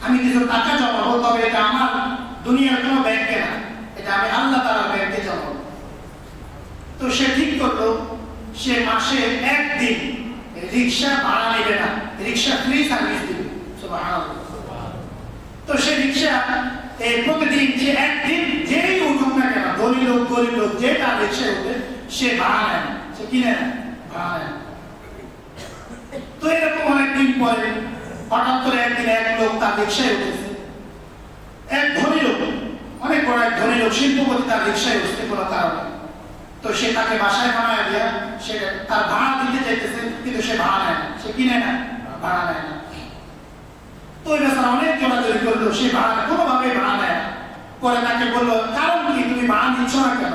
S1: আমি কিছু টাকা জমাবো, তবে এটা আমার দুনিয়ার কোনো ব্যাংকে না, এটা আমি আল্লাহ তাআলার ব্যাংকে জমাবো। তো সে ঠিক করলো সে মাসে একদিন রিক্সা ভাড়া নেবে না, রিক্সা ফ্রি সার্ভিস দিবে। সুবহানাল্লাহ। তো সে রিক্সা প্রতিদিন যে একদিন যেই উঠুক না কেন, ধনী লোক গরিব লোক যে তার রিক্সায় উঠবে সে ভাড়া নেয় না, সে কিনে না, ভাড়া নেয় না। তো এরকম অনেকদিন পরে হঠাৎ করে একদিন এক লোক তার রিক্সায় উঠেছে, এক ধনী লোক, অনেক বড় এক ধনী লোক, শিল্পপতি তার রিক্সায় উঠছে কোনো কারণে। তো সে তাকে বাসায় বানায় দিয়া সে তার ভাড়া দিতে চাইতেছে, কিন্তু সে ভাড়া নেয় না, সে কিনে না, ভাড়া নেয় না। তো ওই বেচারা অনেক জোরাজোরি করলো, সে ভাড়া কোনোভাবে ভাড়া নেয় না। পরে তাকে বললো কারণ কি, তুমি ভাড়া দিচ্ছ না কেন?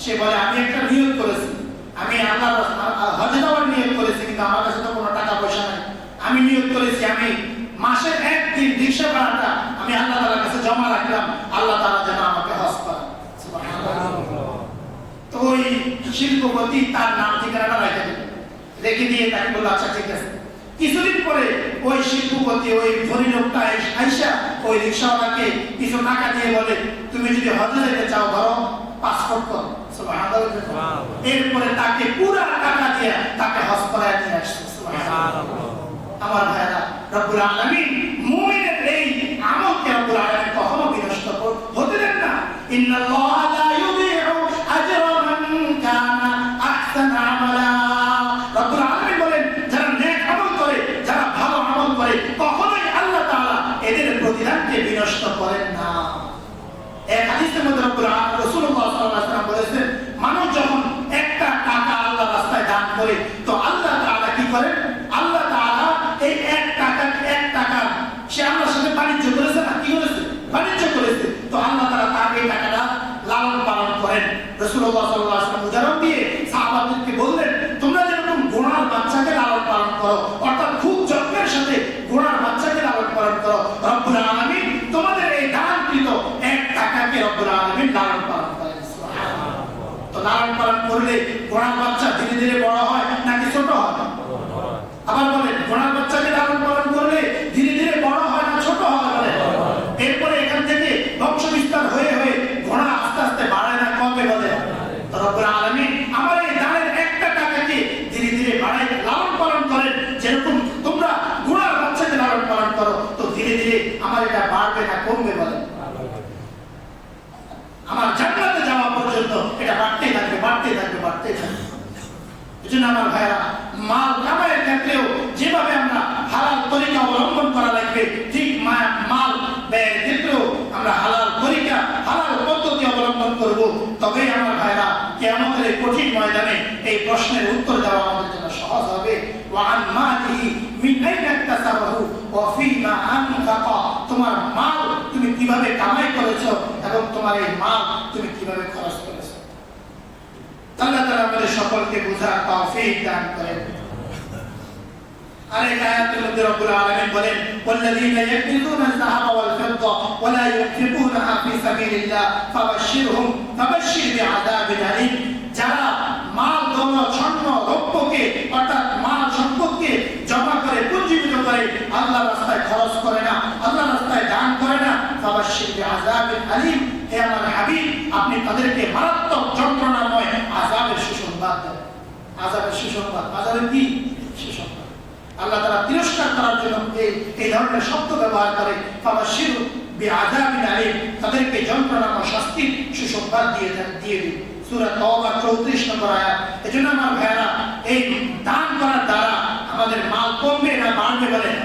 S1: সে বলে আমি একটা নিয়ত করেছি, আমি আল্লাহর হজে যাওয়ার নিয়ত করেছি, কিন্তু আমার কাছে তো কোনো টাকা পয়সা নেই। আমি নিয়ত করেছি আমি মাসের একদিন রিক্সা ভাড়াটা আমি আল্লাহ তাআলার কাছে জমা রাখলাম, আল্লাহ তাআলা যেন আমাকে হজ করেন। সুবহানাল্লাহ। তো ওই শিল্পপতি তার নাম ঠিকানাটা রেখে দিয়ে তাকে বললো আচ্ছা ঠিক আছে। কিছুদিন পরে ওই শিল্পপতি ওই ধনী লোকটা আইসা ওই রিক্সাওয়ালাকে কিছু টাকা দিয়ে বলে তুমি যদি হজে যেতে চাও ধরো পাসপোর্ট করো। সুবহানাল্লাহ। এরপরে তাকে পুরা টাকা দিয়ে তাকে হজ করায় নিয়ে আসছে। সুবহানাল্লাহ। আমার ভাইরা, রব্বুল আলামিন মুমিনের এই আমলকে রব্বুল আলামিন কখনো বিনষ্ট হতে দেন না। ইন্নাল্লাহা লা ইউযিউ আজরা মান কানা আহসানা আমালা। রব্বুল আলামিন বলেন যারা নেক আমল করে, যারা ভালো আমল করে, কখনোই আল্লাহ তাআলা এদের প্রতিদানকে বিনষ্ট করেন না। এক হাদিসের মধ্যে রব্বুল আলামিন রাসূলুল্লাহ সাল্লাল্লাহু আলাইহি ওয়াসাল্লাম বলেছেন মানুষ যখন একটা টাকা আল্লাহর রাস্তায় দান করে তো আল্লাহ তাআলা কি করেন? আল্লাহ তাআলা এই এক টাকা সে আল্লাহর সাথে বাণিজ্য করেছে না, কি করেছে? বাণিজ্য করেছে। তো আল্লাহ তাআলা তার এই টাকাটা লালন পালন করেন। রাসূলুল্লাহ সাল্লাল্লাহু আলাইহি ওয়াসাল্লাম উদাহরণ দিয়ে সাহাবাদেরকে বললেন তোমরা যেরকম ঘোড়ার বাচ্চাকে লালন পালন করো, অর্থাৎ খুব যত্নের সাথে ঘোড়ার বাচ্চাকে লালন পালন করো, রব্বুল আলামিন তোমাদের এই দানকৃত এক টাকাকে রব্বুল আলামিন লালন পালন করেন। সুবহানাল্লাহ। তো লালন পালন করলে ঘোড়ার বাচ্চা ধীরে ধীরে বড় হয় নাকি ছোট হয়? আবার বলেন ঘোড়ার বাচ্চাকে লালন পালন করলে ধীরে ধীরে বড় হয় না ছোট হয়? বলেন। এরপরে এখান থেকে বংশ বিস্তার হয়ে হয়ে ঘোড়া আস্তে আস্তে বাড়ায় না কমে? বলেন। রব্বুল আলামিন আমার এই দানের একটা টাকাকে ধীরে ধীরে বাড়ায় লালন পালন করেন, যেরকম তোমরা ঘোড়ার বাচ্চাকে লালন পালন করো তো ধীরে ধীরে আমার এটা বাড়বে না কমবে? বলেন। আমার জান্নাতে যাওয়া পর্যন্ত এটা বাড়তেই থাকবে, বাড়তেই থাকবে, বাড়তেই থাকবে। এজন্য আমার ভাইরা মাল কামাইয়ের ক্ষেত্রেও যেভাবে আমরা হালাল তরিকা অবলম্বন করা লাগবে, ঠিক মাল ব্যয়ের ক্ষেত্রেও আমরা হালাল তরিকা, হালাল পদ্ধতি অবলম্বন করব। তবেই আমার ভাইরা কিয়ামতের এই কঠিন ময়দানে এই প্রশ্নের উত্তর দেওয়া আমাদের জন্য সহজ হবে। ওয়ান মালিহি মিন আইনা ইকতাসাবাহু ওয়া ফীমা আনফাকা। তোমার মাল তুমি কিভাবে কামাই করেছো এবং তোমার এই মাল তুমি কিভাবে খরচ করেছো। আল্লাহ তাআলা আমাদের সকলকে বোঝার তৌফিক দান করেন। আরেক আয়াতের মধ্যে রব্বুল আলামিন বলেন ওয়াল্লাযীনা ইয়াকনিজুনা আয-যাহাবা ওয়াল ফিদ্দা ওয়া লা ইউনফিকুনাহা ফী সাবিলিল্লাহ ফাবাশশির বিআযাবিন আলীম। যারা মাল দৌলত স্বর্ণ রৌপ্যকে অর্থাৎ মাল সম্পদকে জমা করে পুঞ্জীভূত করে আল্লাহর রাস্তায় খরচ করে না, আল্লাহর রাস্তায় দান করে না, ফাবাশশির বিআযাবিন আলীম। হে আমার হাবিব আপনি তাদেরকে মারাত্মক যন্ত্রণাময় আযাবের সুসংবাদ দেন। আযাবের সুসংবাদ, আযাবের কি সুসংবাদ? আল্লাহ তাআলা তিরস্কার করার জন্য এই ধরনের শব্দ ব্যবহার করে ফাবাশশির বিআযাবিন আলীম, তাদেরকে যন্ত্রণাময় শাস্তির সুসংবাদ দিয়ে দিন। সূরা তাওবা 34 নম্বর আয়াত। এজন্য আমার ভাইরা এই দান করার দ্বারা আমাদের মাল কমবে না বাড়বে? বলেন।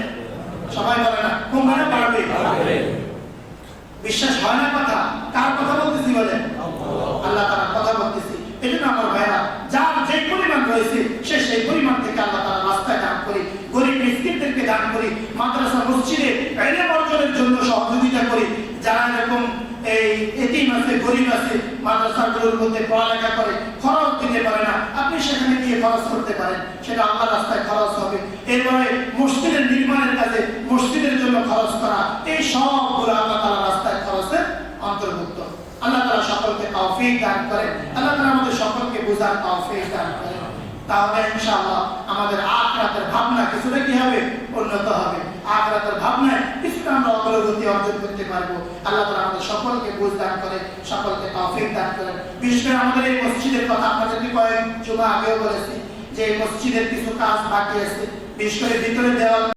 S1: সবাই বলে না কমবে না বাড়বে? বিশ্বাস হয় না কথা? কার কথা বলতেছি? বলেন। আল্লাহ তাআলার কথা বলতেছি। এজন্য আমার ভাইরা যার যে পরিমাণ রয়েছে সে সেই পরিমাণ থেকে আল্লাহ তাআলার রাস্তায় দান করি, গরিব মিসকিনদেরকে দান করি, মাদ্রাসা মসজিদে ইলম অর্জনের জন্য সহযোগিতা করি, যারা এরকম এই এতিম আছে আছে, গরিব আছে, মাদ্রাসাগুলোর মধ্যে পড়ালেখা করে, খরচ দিতে পারে না, আপনি সেখানে গিয়ে খরচ করতে পারেন, সেটা আল্লাহর রাস্তায় খরচ হবে। এরপরে মসজিদের নির্মাণের কাজে, মসজিদের জন্য খরচ করা, এই সবগুলো আল্লাহ তাআলার রাস্তায় খরচের অন্তর্ভুক্ত। আল্লাহ তাআলা সকলকে তৌফিক দান করেন, আল্লাহ তাআলা আমাদের সকলকে বুঝার তৌফিক দান করেন। তাহলে ইনশাআল্লাহ আমাদের আখিরাতের ভাবনা কিছুটা কি হবে, উন্নত হবে। আখিরাতের ভাবনায় কিছুটা আমরা অগ্রগতি অর্জন করতে পারবো। আল্লাহ তাআলা আমাদের সকলকে বুঝ দান করে, সকলকে তৌফিক দান করেন। বিশেষ করে আমাদের এই মসজিদের কথা আপনাদেরকে কয়েক জুমা আগেও বলেছি যে এই মসজিদের কিছু কাজ বাকি আছে, বিশেষ করে ভিতরে দেওয়াল